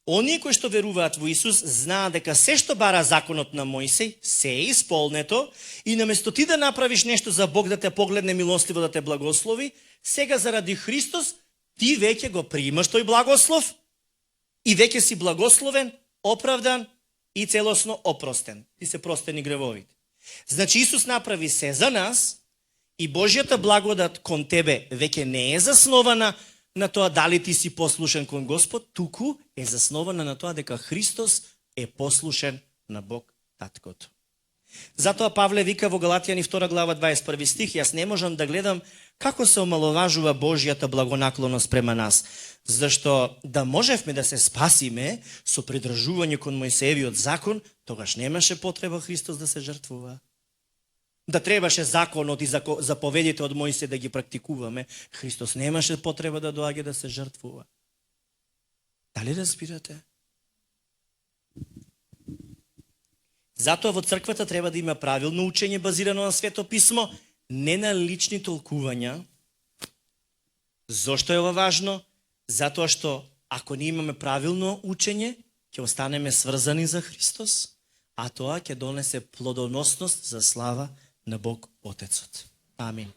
Оние кои што веруваат во Исус знаат дека се што бара законот на Мојсей се е исполнето и наместо ти да направиш нешто за Бог да те погледне милостиво, да те благослови, сега заради Христос ти веќе го примаш тој благослов и веќе си благословен, оправдан и целосно опростен. Ти се простени гревовите. Значи Исус направи се за нас и Божјата благодат кон тебе веќе не е заснована на тоа дали ти си послушен кон Господ, туку е заснована на тоа дека Христос е послушен на Бог Таткото. Затоа Павле вика во Галатјани 2 глава 21 стих, јас не можам да гледам како се омаловажува Божјата благонаклоност према нас, зашто да можевме да се спасиме со придржување кон Мојсеевиот закон, тогаш немаше потреба Христос да се жртвува. Да требаше законот и заповедите од Мојсе да ги практикуваме, Христос немаше потреба да доаѓа да се жртвува. Дали разбирате? Затоа во црквата треба да има правилно учење базирано на Свето писмо, не на лични толкувања. Зошто е ова важно? Затоа што ако не имаме правилно учење, ќе останеме сврзани за Христос, а тоа ќе донесе плодоносност за слава на Бог Отецот. Амин.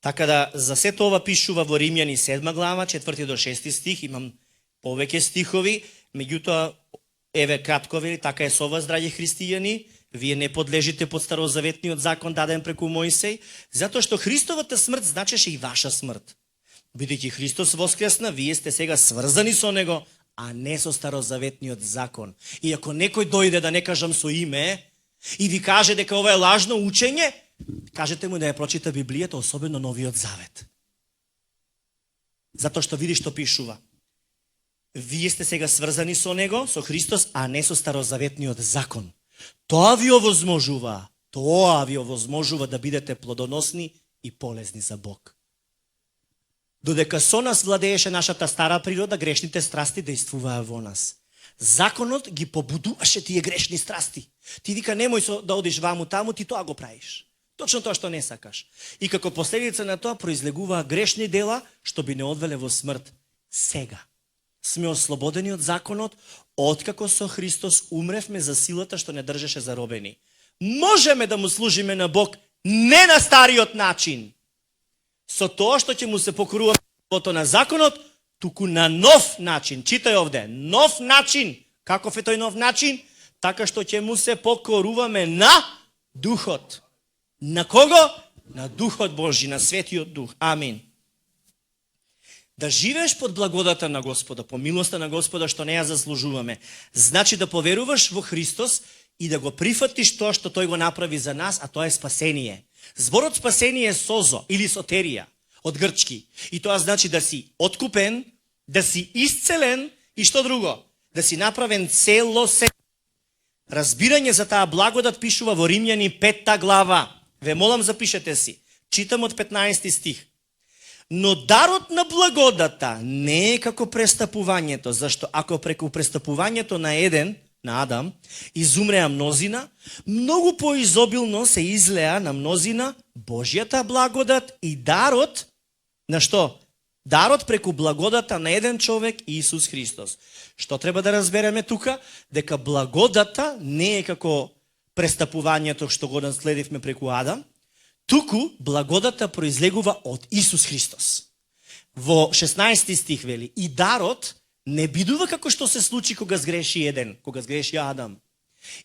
Така да за сето ова пишува во Римјани 7 глава, 4 до 6 стих, имам повеќе стихови, меѓутоа еве кратко вели, така е со вас, драги христијани, вие не подлежите под старозаветниот закон даден преку Мојсей, затоа што Христовата смрт значеше и ваша смрт. Бидејќи Христос воскресна, вие сте сега сврзани со Него, а не со старозаветниот закон. И ако некој дојде, да не кажам со име, и ви каже дека ова е лажно учење, кажете му да ја прочита Библијата, особено Новиот Завет. Затоа што види што пишува. Вие сте сега сврзани со Него, со Христос, а не со старозаветниот закон. Тоа ви овозможува да бидете плодоносни и полезни за Бог. Додека со нас владееше нашата стара природа, грешните страсти дејствуваа во нас. Законот ги побудуваше тие грешни страсти. Ти вика немој да одиш ваму таму, ти тоа го правиш. Точно тоа што не сакаш. И како последица на тоа произлегуваа грешни дела што би не одвеле во смрт. Сега сме ослободени од законот, откако со Христос умревме за силата што не држеше заробени. Можеме да му служиме на Бог не на стариот начин, со тоа што ќе му се покоруваме на законот, туку на нов начин. Читај овде, нов начин. Каков е тој нов начин? Така што ќе му се покоруваме на Духот. На кого? На Духот Божи, на Светиот Дух. Амин. Да живееш под благодата на Господа, по милоста на Господа што не ја заслужуваме, значи да поверуваш во Христос и да го прифатиш тоа што Тој го направи за нас, а тоа е спасение. Зборот спасение е созо или сотерија од грчки. И тоа значи да си откупен, да си исцелен и што друго? Да си направен целосен. Разбирање за таа благодат пишува во Римјани 5 глава. Ве молам запишете си. Читам од 15 стих. Но дарот на благодата не е како престапувањето, зашто ако преку престапувањето на еден, на Адам, изумреа мнозина, многу поизобилно се излеа на мнозина Божјата благодат и дарот, на што? Дарот преку благодата на еден човек, Исус Христос. Што треба да разбереме тука? Дека благодата не е како престапувањето што го наследивме преку Адам, туку благодата произлегува од Исус Христос. Во 16 стих вели, и дарот не бидува како што се случи кога сгреши еден, кога сгреши Адам.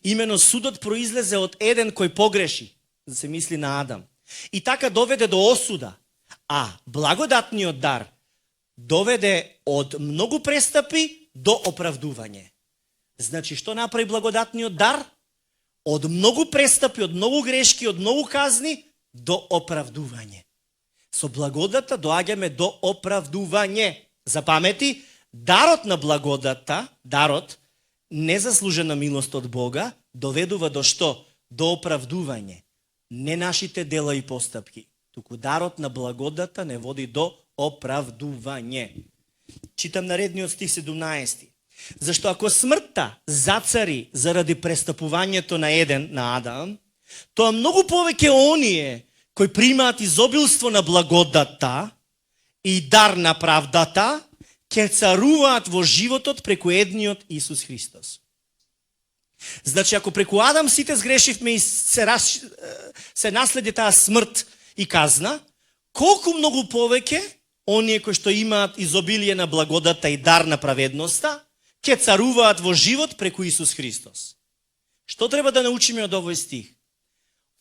Имено судот произлезе од еден кој погреши, да се мисли на Адам. И така доведе до осуда. А благодатниот дар доведе од многу престапи до оправдување. Значи, што направи благодатниот дар? Од многу престапи, од многу грешки, од многу казни до оправдување. Со благодата доаѓаме до оправдување. Запамети, дарот на благодата, дарот, незаслужена милост од Бога, доведува до што? До оправдување. Не нашите дела и постапки. Туку дарот на благодата не води до оправдување. Читам наредниот стих 17. Зашто ако смртта зацари заради престапувањето на еден, на Адам, тоа многу повеќе оние кои примаат изобилство на благодата и дар на правдата, ќе царуваат во животот преку едниот Исус Христос. Значи, ако преку Адам сите сгрешивме и се наследи таа смрт и казна, колку многу повеќе оние кои што имаат изобилие на благодата и дар на праведноста, ќе царуваат во живот преку Исус Христос. Што треба да научиме од овој стих?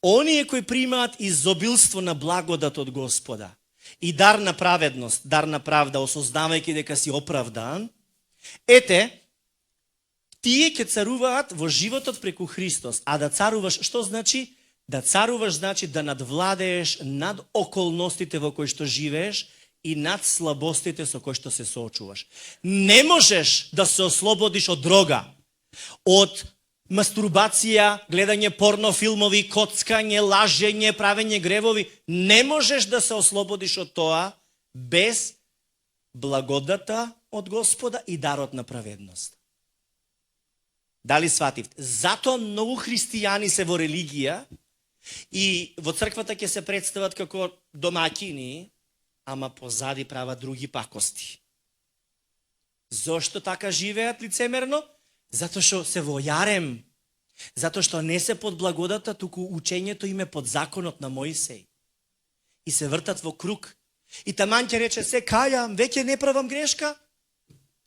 Оние кои примаат изобилство на благодат од Господа и дар на праведност, дар на правда, осознавајќи дека си оправдан, ете, тие ќе царуваат во животот преку Христос. А да царуваш, што значи? Да царуваш значи да надвладееш над околностите во кои што живееш и над слабостите со кои што се соочуваш. Не можеш да се ослободиш од дрога, од мастурбација, гледање порнофилмови, коцкање, лажење, правење гревови. Не можеш да се ослободиш од тоа без благодата од Господа и дарот на праведност. Дали свативте? Затоа многу христијани се во религија и во црквата ќе се представат како домаќини, ама позади прават други пакости. Зошто така живеат лицемерно? Затоа што се во јарем. Затоа што не се под благодата, туку учењето им е под законот на Моисеј. И се вртат во круг. И таман ќе рече, се кајам, веќе не правам грешка.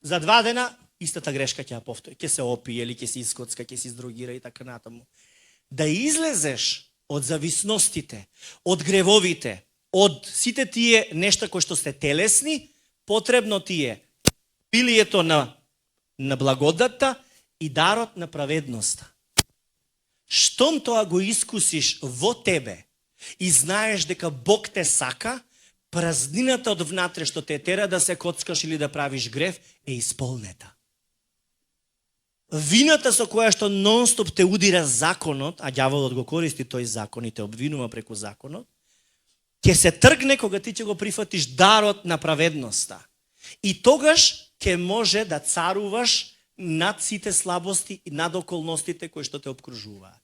За 2 дена истата грешка ќе ја повтори. Ќе се опие или ќе се искоцка, ќе се издрогира и така натаму. Да излезеш од зависностите, од гревовите, од сите тие нешта кои што сте телесни, потребно ти е пилието на благодата и дарот на праведноста. Штом тоа го искусиш во тебе и знаеш дека Бог те сака, празнината од внатре што те тера да се коцкаш или да правиш грев е исполнета. Вината со која што нон-стоп те удира законот, а ѓаволот го користи тој закон и те обвинува преку законот, ќе се тргне кога ти ќе го прифатиш дарот на праведноста. И тогаш ќе може да царуваш над сите слабости и над околностите кои што те обкружуваат.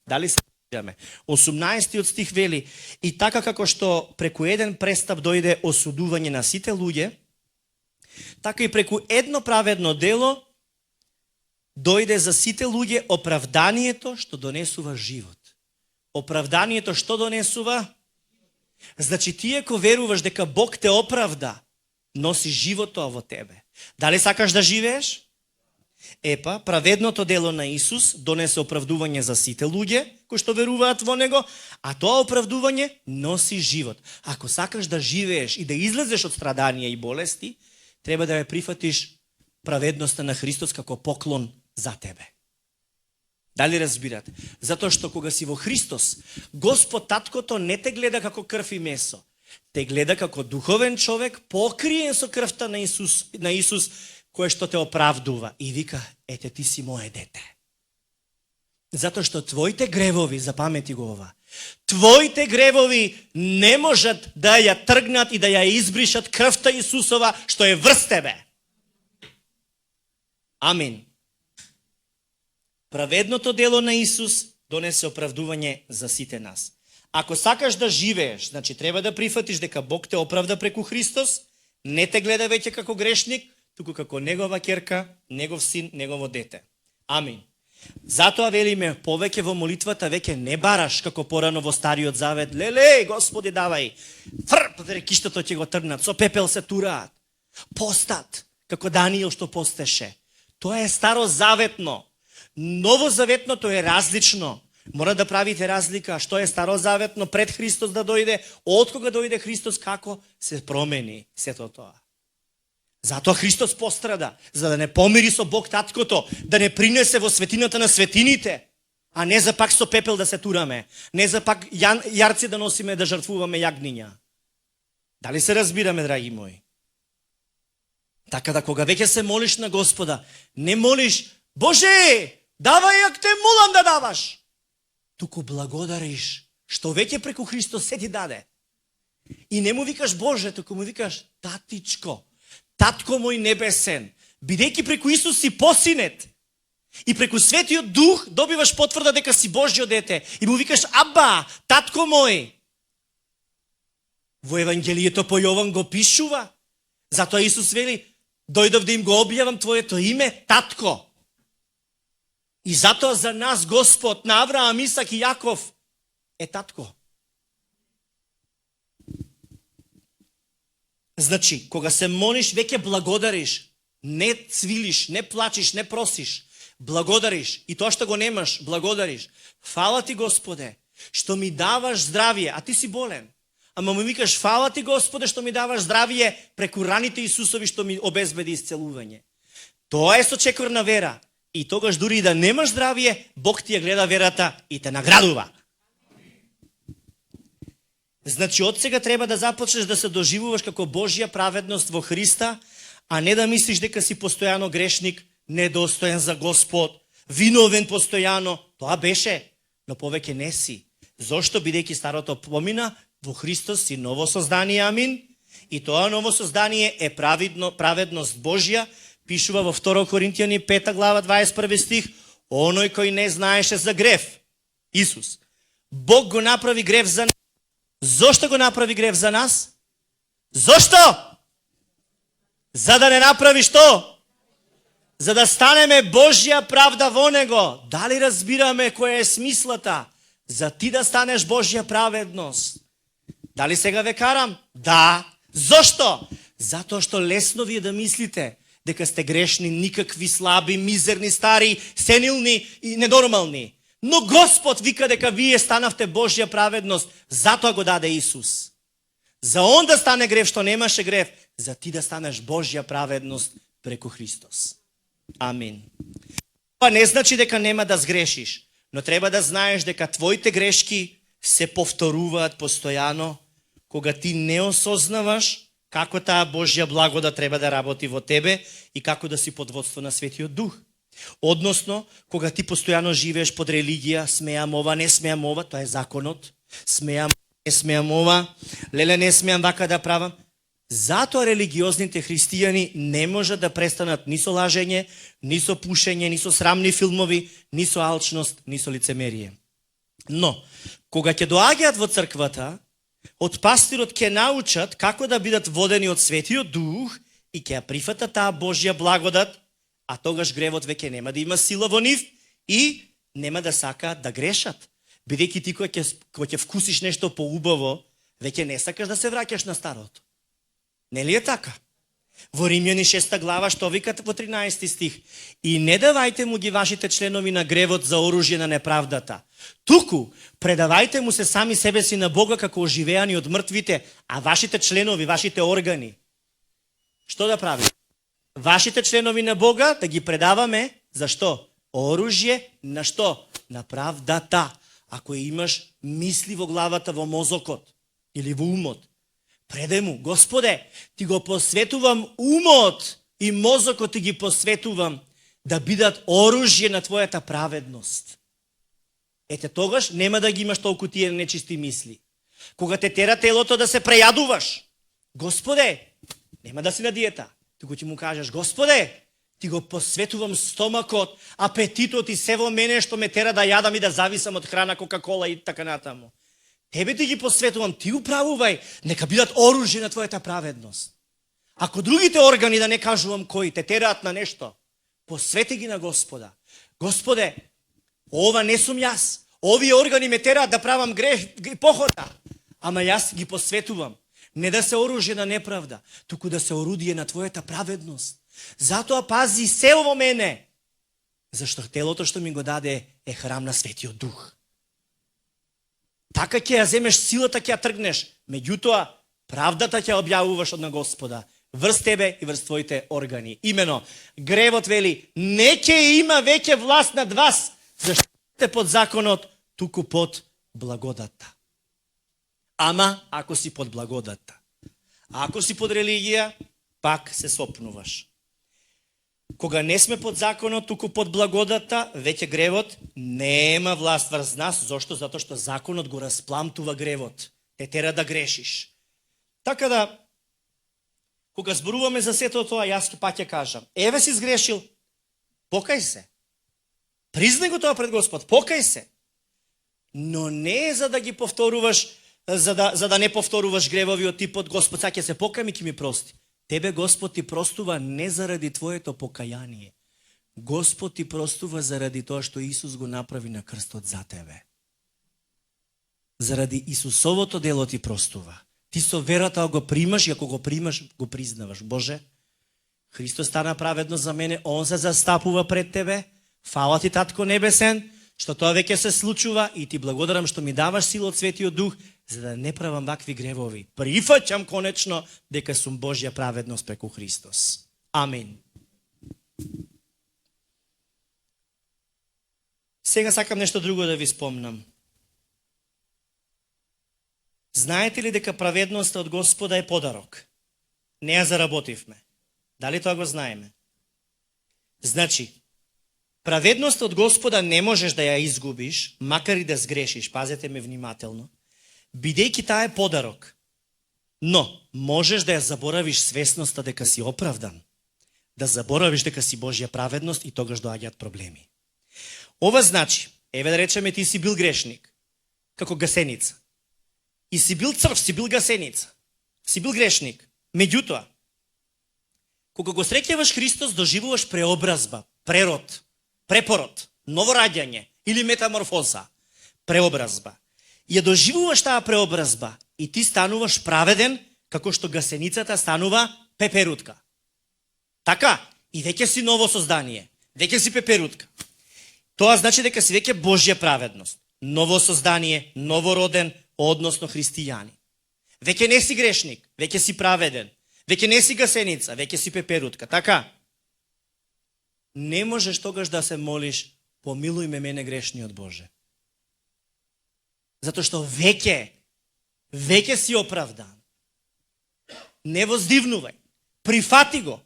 Дали се разбираме? 18 стих вели, и така како што преку еден престап дојде осудување на сите луѓе, така и преку едно праведно дело дојде за сите луѓе оправданието што донесува живот. Оправданието што донесува? Значи ти ако веруваш дека Бог те оправда, носи живот тоа во тебе. Дали сакаш да живееш? Епа, праведното дело на Исус донесе оправдување за сите луѓе кои што веруваат во Него, а тоа оправдување носи живот. Ако сакаш да живееш и да излезеш од страданија и болести, треба да ја прифатиш праведноста на Христос како поклон за тебе. Дали разбирате? Затоа што кога си во Христос, Господ Таткото не те гледа како крв и месо. Те гледа како духовен човек, покриен со крвта на Исус, кој што те оправдува. И вика, ете ти си мое дете. Затоа што твоите гревови, запамети го ова, Твоите гревови не можат да ја тргнат и да ја избришат крвта Исусова што е врз тебе. Амин. Праведното дело на Исус донесе оправдување за сите нас. Ако сакаш да живееш, значи треба да прифатиш дека Бог те оправда преку Христос, не те гледа веќе како грешник, туку како негова ќерка, негов син, негово дете. Амин. Затоа велиме, повеќе во молитвата веќе не бараш како порано во Стариот Завет. Леле, Господи, давај. Рекиштото ќе го тргнат, со пепел се тураат. Постат, како Даниил што постеше. Тоа е старозаветно. Новозаветното е различно. Мора да правите разлика што е старозаветно пред Христос да дојде, од кога дојде Христос, како се промени сето тоа. Затоа Христос пострада, за да не помири со Бог Таткото, да не принесе во светината на светините, а не за пак со пепел да се тураме, не за пак јарци да носиме да жртвуваме јагниња. Дали се разбираме, драги мои? Така да кога веќе се молиш на Господа, не молиш, Боже, давај јак те молам да даваш. Туку благодариш, што веќе преку Христос се ти даде. И не му викаш Боже, туку му викаш Татичко, Татко мој небесен, бидејќи преку Исус си посинет и преку Светиот Дух добиваш потврда дека си Божјо дете и му викаш Аба, Татко мој. Во Евангелието по Јован го пишува. Затоа Исус вели, дојдов да им го објавам Твоето име, Татко. И затоа за нас Господ на Авраам, Исак и Јаков е Татко. Значи, кога се молиш, веќе благодариш, не цвилиш, не плачиш, не просиш, благодариш. И тоа што го немаш, благодариш. Фала ти, Господе, што ми даваш здравие, а ти си болен. Ама му викаш, фала ти, Господе, што ми даваш здравие преку раните Исусови што ми обезбеди исцелување. Тоа е сочекорна вера. И тогаш дури и да немаш здравие, Бог ти ја гледа верата и те наградува. Значи, од сега треба да започнеш да се доживуваш како Божја праведност во Христа, а не да мислиш дека си постојано грешник, недостоен за Господ, виновен постојано. Тоа беше, но повеќе не си. Зошто? Бидејќи старото помина, во Христос си ново создание, амин. И тоа ново создание е праведност Божја, пишува во 2 Коринтијани 5 глава 21 стих, оној кој не знаеше за грев, Исус, Бог го направи грев за нас. Зошто го направи грев за нас? Зошто? За да не направи што? За да станеме Божја правда во Него. Дали разбираме која е смислата? За ти да станеш Божја праведност. Дали сега ве карам? Да. Зошто? Затоа што лесно ви е да мислите дека сте грешни, никакви, слаби, мизерни, стари, сенилни и ненормални. Но Господ вика дека вие станавте Божја праведност, затоа го даде Исус. За он да стане грев што немаше грев, за ти да станеш Божја праведност преку Христос. Амин. Това не значи дека нема да сгрешиш, но треба да знаеш дека твоите грешки се повторуваат постојано, кога ти не осознаваш како таа Божја благодат треба да работи во тебе и како да си под водство на Светиот Дух. Односно, кога ти постојано живееш под религија, смеам ова, не смеам ова, тоа е законот, смеам, не смеам ова, леле не смеам вака да правам. Затоа религиозните христијани не можат да престанат ни со лажење, ни со пушење, ни со срамни филмови, ни со алчност, ни со лицемерие. Но, кога ќе доаѓаат во црквата, од пастирот ќе научат како да бидат водени од Светиот Дух и ќе ја прифатат таа Божја благодат, а тогаш гревот веќе нема да има сила во нив и нема да сакаат да грешат. Бидејќи ти кога ќе вкусиш нешто поубаво, веќе не сакаш да се враќаш на старото. Нели е така? Во Римјани 6 глава што викат во 13 стих: и не давајте му ги вашите членови на гревот за оружје на неправдата. Туку предавајте му се сами себе си на Бога како оживеани од мртвите, а вашите членови, вашите органи, што да правите? Вашите членови на Бога да ги предаваме, зашто? Оружје на што? На правдата. Ако имаш мисли во главата, во мозокот или во умот, предај му: Господе, ти го посветувам умот и мозокот ти ги посветувам да бидат оружје на твојата праведност. Ете тогаш нема да ги имаш толку тие нечисти мисли. Кога те тера телото да се прејадуваш, Господе, нема да си на диета, туку ти му кажеш, Господе, ти го посветувам стомакот, апетитот и се во мене што ме тера да јадам и да зависам од храна, Кока-кола и така натаму. Тебе ти ги посветувам, ти управувај, нека бидат оружје на твојата праведност. Ако другите органи, да не кажувам кои, те тераат на нешто, посвети ги на Господа. Господе, ова не сум јас. Овие органи ме тераат да правам похота. Ама јас ги посветувам. Не да се оружје на неправда, туку да се орудие на твојата праведност. Затоа пази се во мене. Зашто телото што ми го даде е храм на Светиот Дух. Така ќе ја земеш силата, ќе ја тргнеш. Меѓутоа, правдата ќе објавуваш од на Господа. Врз тебе и врз твоите органи. Имено, гревот вели, не ќе има веќе власт над вас, зашто сте под законот, туку под благодата. Ама, ако си под благодата. А ако си под религија, пак се сопнуваш. Кога не сме под законот, туку под благодата, веќе гревот нема власт врз нас. Зошто? Затоа што законот го распламтува гревот. Те тера да грешиш. Така да, кога зборуваме за сето тоа, јас пак ќе кажам, еве си сгрешил, покај се. Признај го тоа пред Господ, покај се. Но не за да ги повторуваш, за да не повторуваш гревови од типот Господ, сега ќе се покајам и ќе ми прости. Тебе Господ ти простува не заради твоето покаяние. Господ ти простува заради тоа што Исус го направи на крстот за тебе. Заради Исусовото дело ти простува. Ти со верата го примаш и ако го примаш, го признаваш. Боже, Христос стана праведно за мене, Он се застапува пред тебе. Фала ти, Татко Небесен, што тоа веќе се случува и ти благодарам што ми даваш сила од Светиот Дух, за да не правам вакви гревови. Прифаќам конечно дека сум Божја праведност преку Христос. Амин. Сега сакам нешто друго да ви спомнам. Знаете ли дека праведноста од Господа е подарок? Не ја заработивме. Дали тоа го знаеме? Значи, праведноста од Господа не можеш да ја изгубиш, макар и да сгрешиш, пазете ме внимателно, бидејќи таа е подарок. Но, можеш да ја заборавиш свесноста дека си оправдан, да заборавиш дека си Божја праведност и тогаш доаѓаат проблеми. Ова значи, еве да речеме ти си бил грешник, како гасеница. И си бил црв, си бил гасеница. Си бил грешник. Меѓутоа, кога го среќаваш Христос, доживуваш преобразба, прерод, препород, новораѓање или метаморфоза, преобразба. Ја доживуваш таа преобразба и ти стануваш праведен, како што гасеницата станува пеперутка. Така, и веќе си ново создание, веќе си пеперутка. Тоа значи дека си веќе Божја праведност, ново создание, новороден, односно христијани. Веќе не си грешник, веќе си праведен, веќе не си гасеница, веќе си пеперутка. Така, не можеш тогаш да се молиш, помилуј ме мене грешниот Боже. Затоа што веќе си оправдан. Не воздивнувај. Прифати го.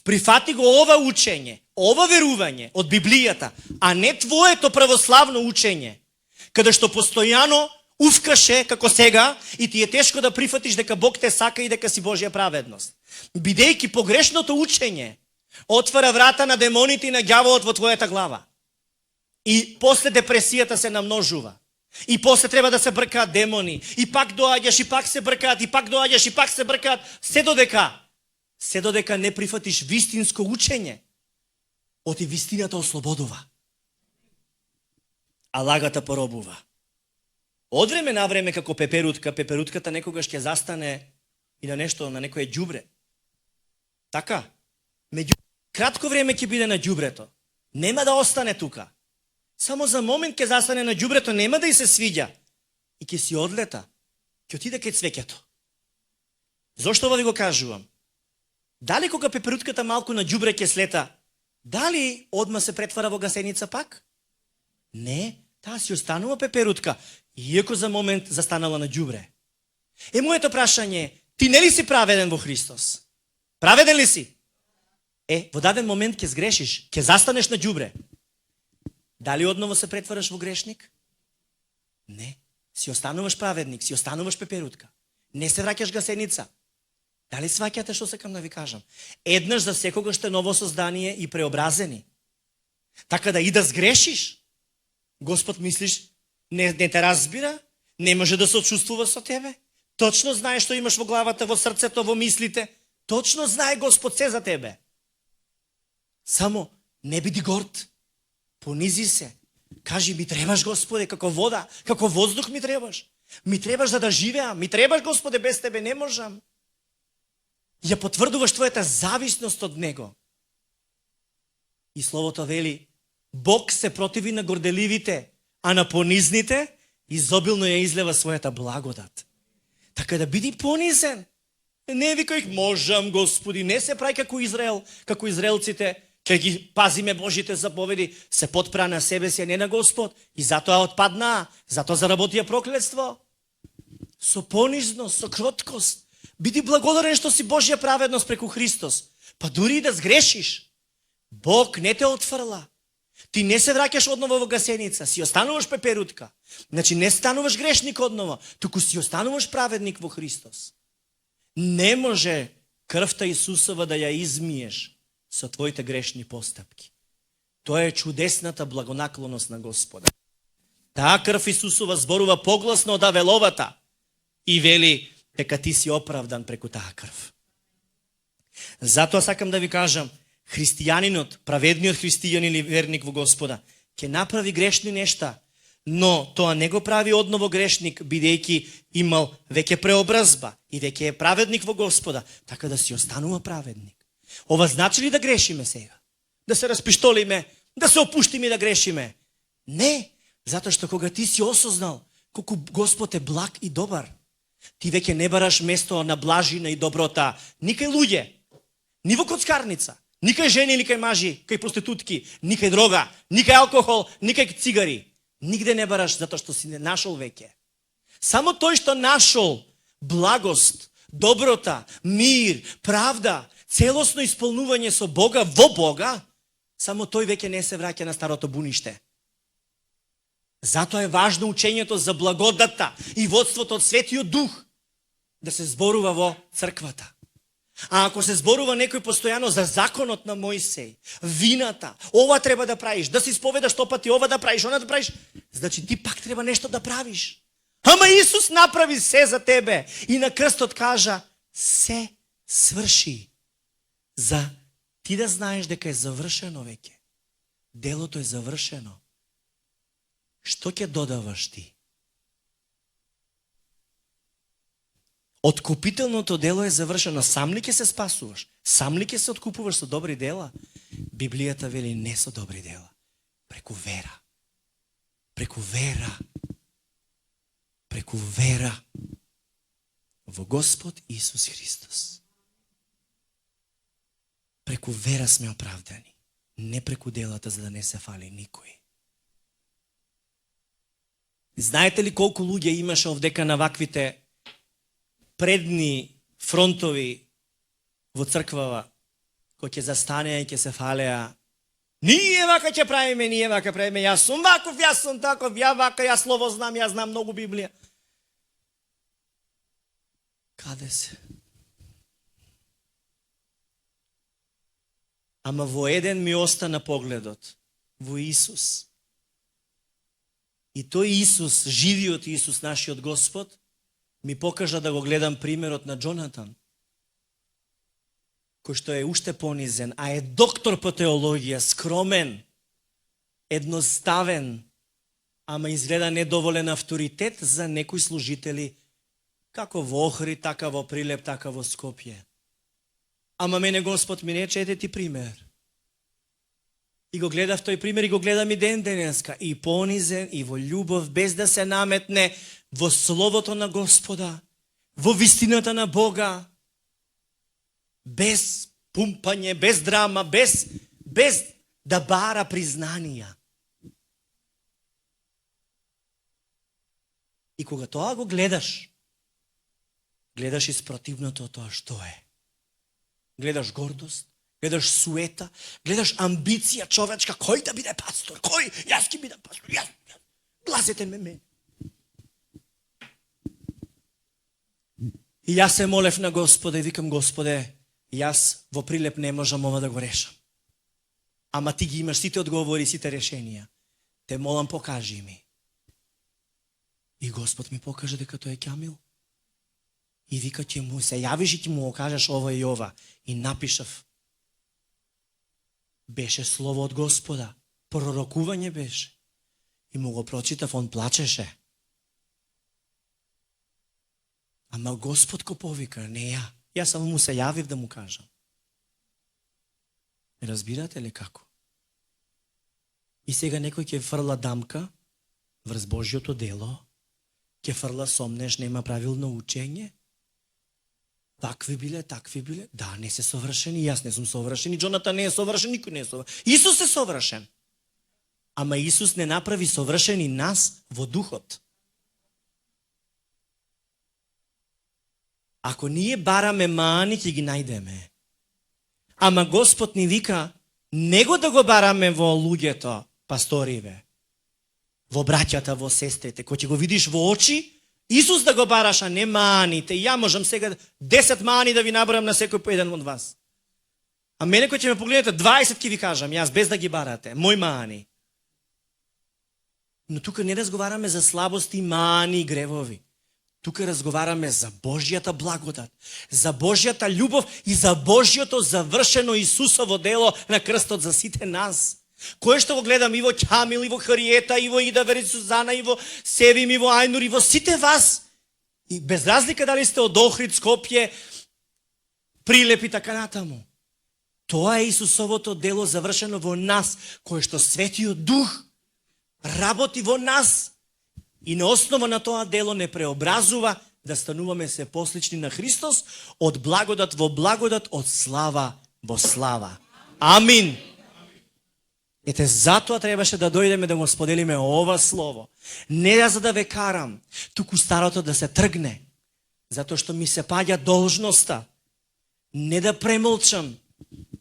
Прифати го ова учење, ова верување од Библијата, а не твоето православно учење, каде што постојано увкаше како сега и ти е тешко да прифатиш дека Бог те сака и дека си Божја праведност. Бидејќи погрешното учење отвара врата на демоните и на ѓаволот во твојата глава. И после депресијата се намножува. И после треба да се бркаат демони. И пак доаѓаш и пак се бркаат, и пак доаѓаш и пак се бркаат, се додека не прифатиш вистинско учење. Оти вистината ослободува. А лагата поробува. Од време на време како пеперутката некогаш ќе застане и на нешто, на некое ѓубре. Така. Меѓу кратко време ќе биде на ѓубрето. Нема да остане тука. Само за момент ќе застане на ѓубрето, нема да и се свиѓа. И ќе си одлета. Ќе отиде кај цвеќето. Зошто ова ви го кажувам? Дали кога пеперутката малку на ѓубре ќе слета, дали одма се претвара во гасеница пак? Не, таа си останува пеперутка, иако за момент застанала на ѓубре. Моето прашање, ти не ли си праведен во Христос? Праведен ли си? Во даден момент ќе сгрешиш, ќе застанеш на ѓубре. Дали одново се претвараш во грешник? Не. Си остануваш праведник, си остануваш пеперутка. Не се враќаш гасеница. Дали сваќате што сакам да ви кажам? Еднаш за секогаш сте ново создание и преобразени. Така да и да сгрешиш, Господ мислиш, не те разбира, не може да се очувствува со тебе. Точно знае што имаш во главата, во срцето, во мислите. Точно знае Господ се за тебе. Само не биди горд. Понизи се. Кажи, ми требаш, Господе, како вода, како воздух ми требаш. Ми требаш за да живеам. Ми требаш, Господе, без тебе не можам. Ја потврдуваш твојата зависност од Него. И Словото вели, Бог се противи на горделивите, а на понизните изобилно ја излева својата благодат. Така да биди понизен. Не викај, можам, Господи, не се прави како Израел, како израелците, ќе ги пазиме Божите заповеди, се подпра на себе си, а не на Господ. И затоа отпадна, затоа заработија проклетство. Со понизност, со кроткост. Биди благодарен што си Божја праведност преку Христос. Па дури и да сгрешиш, Бог не те отфрла. Ти не се враќаш одново во гасеница, си остануваш пеперутка. Значи не стануваш грешник одново, туку си остануваш праведник во Христос. Не може крвта Исусова да ја измиеш со твоите грешни постапки. Тоа е чудесната благонаклоност на Господа. Таа крв Исусова зборува погласно од Авеловата и вели дека ти си оправдан преку таа крв. Затоа сакам да ви кажам, христијанинот, праведниот христијанин или верник во Господа, ќе направи грешни нешта, но тоа не го прави одново грешник, бидејќи имал веќе преобразба и веќе е праведник во Господа, така да си останува праведник. Ова значи ли да грешиме сега? Да се распиштолиме, да се опуштиме и да грешиме? Не, затоа што кога ти си осознал колку Господ е благ и добар, ти веќе не бараш место на блажина и доброта никај луѓе, ни во коцкарница, никај жени или кај мажи, кај проститутки, никај дрога, никај алкохол, никај цигари. Нигде не бараш затоа што си не нашол веќе. Само тој што нашол благост, доброта, мир, правда, целосно исполнување со Бога во Бога, само тој веќе не се враќа на старото буниште. Затоа е важно учењето за благодата и водството од Светиот Дух да се зборува во црквата. А ако се зборува некој постојано за законот на Мојсей, вината, ова треба да правиш, да се исповедаш 100 пати, ова да правиш, она да правиш, значи ти пак треба нешто да правиш. Ама Исус направи се за тебе и на крстот кажа, се сврши. За ти да знаеш дека е завршено веќе. Делото е завршено. Што ќе додаваш ти? Откупителното дело е завршено. Сам ли ќе се спасуваш? Сам ли ќе се откупуваш со добри дела? Библијата вели не со добри дела. Преку вера. Преку вера. Преку вера во Господ Исус Христос. Преку вера сме оправдани. Не преку делата, за да не се фали никој. Знаете ли колку луѓе имаше овдека на ваквите предни фронтови во црквава, кои ќе застанеа и ќе се фалеа? Ние вака ќе правиме, ние вака правиме, јас сум ваков, јас сум таков, ја вака, јас слово знам, јас знам многу Библија. Каде се? Ама во еден ми остана погледот, во Исус. И тој Исус, живиот Исус, нашиот Господ, ми покажа да го гледам примерот на Джонатан, кој што е уште понизен, а е доктор по теологија, скромен, едноставен, ама изгледа недоволен авторитет за некои служители, како во Охрид, така во Прилеп, така во Скопје. Ама мене Господ ми рече, ете ти пример. И го гледав тој пример и го гледам и ден денеска. И понизен, и во љубов, без да се наметне, во Словото на Господа, во вистината на Бога, без пумпање, без драма, без да бара признанија. И кога тоа го гледаш, гледаш и спротивното тоа што е. Гледаш гордост, Гледаш суета, гледаш амбиција човечка, кој да биде пастор, кој, јас ќе бидам пастор, јас. Гласете ме мене. И јас се молев на Господа и викам, Господе, јас во Прилеп не можам ова да го решам. Ама ти ги имаш сите одговори, сите решенија. Те молам, покажи ми. И Господ ми покаже дека тој е ќамил. И вика, ќе му се јавиш и ќе му окажеш ова и ова. И напишав. Беше слово од Господа. Пророкување беше. И му го прочитав, он плачеше. Ама Господ го повика, не ја. Јас само му се јавив да му кажам. Разбирате ли како? И сега некој ќе фрла дамка врз Божјото дело, ќе фрла сомнеш, нема правилно учење. Такви биле. Да, не се совршени, јас не сум совршен, и Джоната не е совршен, никој не е совршен. Исус е совршен. Ама Исус не направи совршени нас во духот. Ако ние бараме мани, ќе ги најдеме. Ама Господ ни вика, него да го бараме во луѓето, пасториве, во браќата, во сестрите, кој ќе го видиш во очи, Исус да го бараш, а не маните. Ја можам сега 10 мани да ви набрам на секој по еден од вас. А мене кој ќе ме погледнете, 20 ќе ви кажам, јас без да ги барате, мој мани. Но тука не разговараме за слабости, мани и гревови. Тука разговараме за Божјата благодат, за Божјата љубов и за Божјото завршено Исусово дело на крстот за сите нас. Кое што го гледам и во Ќамил, и во Хариета, и во Ида, Вери Сузана, и во Севим, и во Ајнур, и во сите вас, и без разлика дали сте од Охрид, Скопје, Прилеп и така натаму. Тоа е Исусовото дело завршено во нас, кое што Светиот Дух работи во нас и на основа на тоа дело не преобразува да стануваме се послични на Христос, од благодат во благодат, од слава во слава. Амин. Ете, затоа требаше да дојдеме да го споделиме ова слово. Не за да ве карам, туку старото да се тргне, затоа што ми се паѓа должноста. Не да премолчам,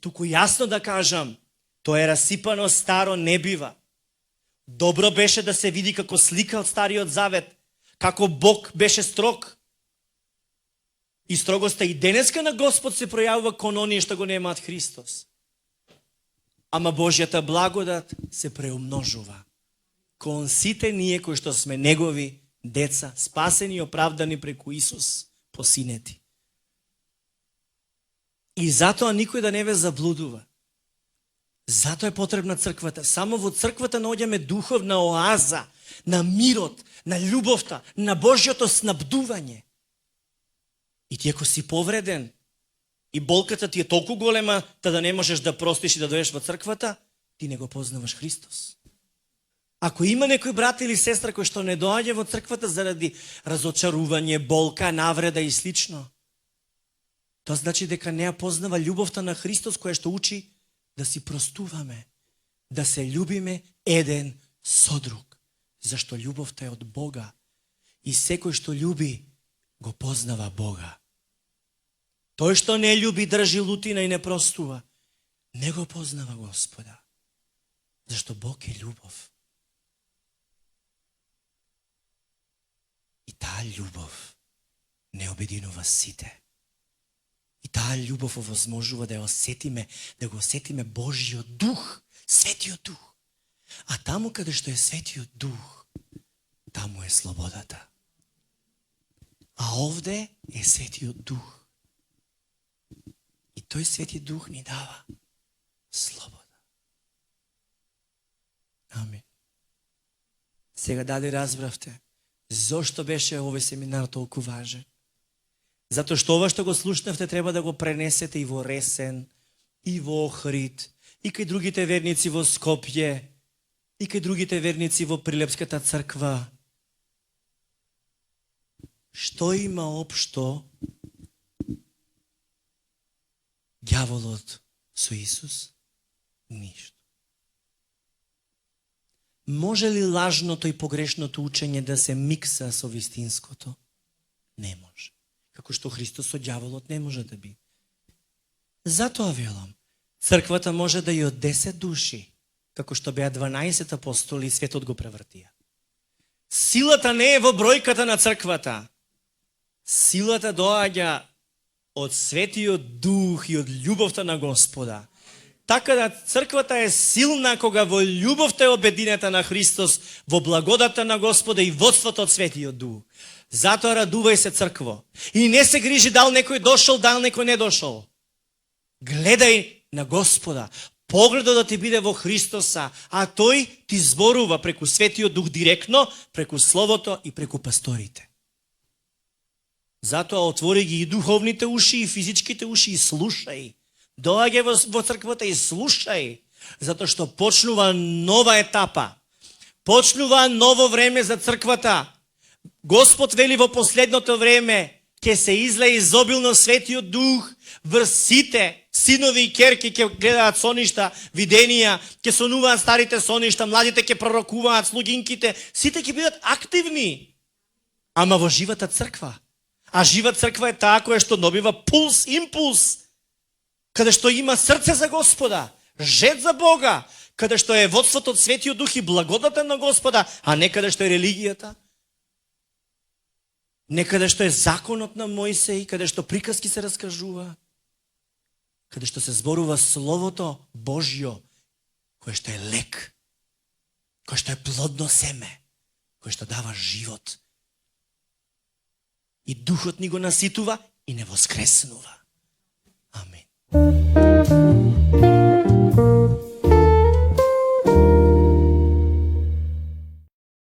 туку јасно да кажам, тоа е расипано старо, не бива. Добро беше да се види како слика од Стариот Завет, како Бог беше строг. И строгоста и денеска на Господ се пројавува кон оние што го немаат Христос. Ама Божјата благодат се преумножува кон сите ние кои што сме Негови деца, спасени и оправдани преку Исус по синети. И затоа никој да не ве заблудува. Затоа е потребна црквата. Само во црквата наоѓаме духовна оаза на мирот, на љубовта, на Божјото снабдување. И ти ако си повреден, и болката ти е толку голема, да не можеш да простиш и да дојдеш во црквата, ти не го познаваш Христос. Ако има некој брат или сестра кој што не доаѓа во црквата заради разочарување, болка, навреда и слично, тоа значи дека не ја познава љубовта на Христос која што учи да си простуваме, да се љубиме еден со друг, зашто љубовта е од Бога и секој што љуби го познава Бога. Тој што не љуби, држи лутина и не простува, не го познава Господа, зашто Бог е љубов. И таа љубов не обединува сите. И таа љубов овозможува да го осетиме Божјиот дух, Светиот дух. А таму каде што е Светиот дух, таму е слободата. А овде е Светиот дух. И тој Свети дух ни дава слобода. Амин. Сега дали разбравте зошто беше овој семинар толку важен? Затоа што ова што го слушнавте треба да го пренесете и во Ресен, и во Охрид, и кај другите верници во Скопје, и кај другите верници во Прилепската црква. Што има општо ѓаволот со Исус? Ништо. Може ли лажното и погрешното учење да се микса со вистинското? Не може. Како што Христос со ѓаволот не може да биде. Затоа велам, Црквата може да и од 10 души, како што беа 12 апостоли, светот го превртија. Силата не е во бројката на црквата. Силата доаѓа од Светиот Дух и од љубовта на Господа. Така да црквата е силна кога во љубовта е обединета на Христос, во благодата на Господа и водството од Светиот Дух. Затоа радувај се, цркво. И не се грижи дал некој дошол, дал некој не дошол. Гледај на Господа. Погледот да ти биде во Христоса, а тој ти зборува преку Светиот Дух директно, преку Словото и преку пасторите. Затоа отвори ги и духовните уши, и физичките уши, и слушај. Доаѓај во црквата и слушај, затоа што почнува нова етапа. Почнува ново време за црквата. Господ вели во последното време ќе се излее изобилно Светиот Дух врз сите синови и керки, ќе гледаат соништа, виденија, ќе сонуваат старите соништа, младите ќе пророкуваат, слугинките, сите ќе бидат активни. Ама во живата црква. А жива црква е таа која што добива пулс, импулс, каде што има срце за Господа, жет за Бога, каде што е водството од Светиот Дух и благодата на Господа, а не каде што е религијата, не каде што е законот на Мојсеј, каде што приказки се раскажува, каде што се зборува Словото Божјо, кое што е лек, кое што е плодно семе, кое што дава живот. И Духот ни го наситува и не воскреснува.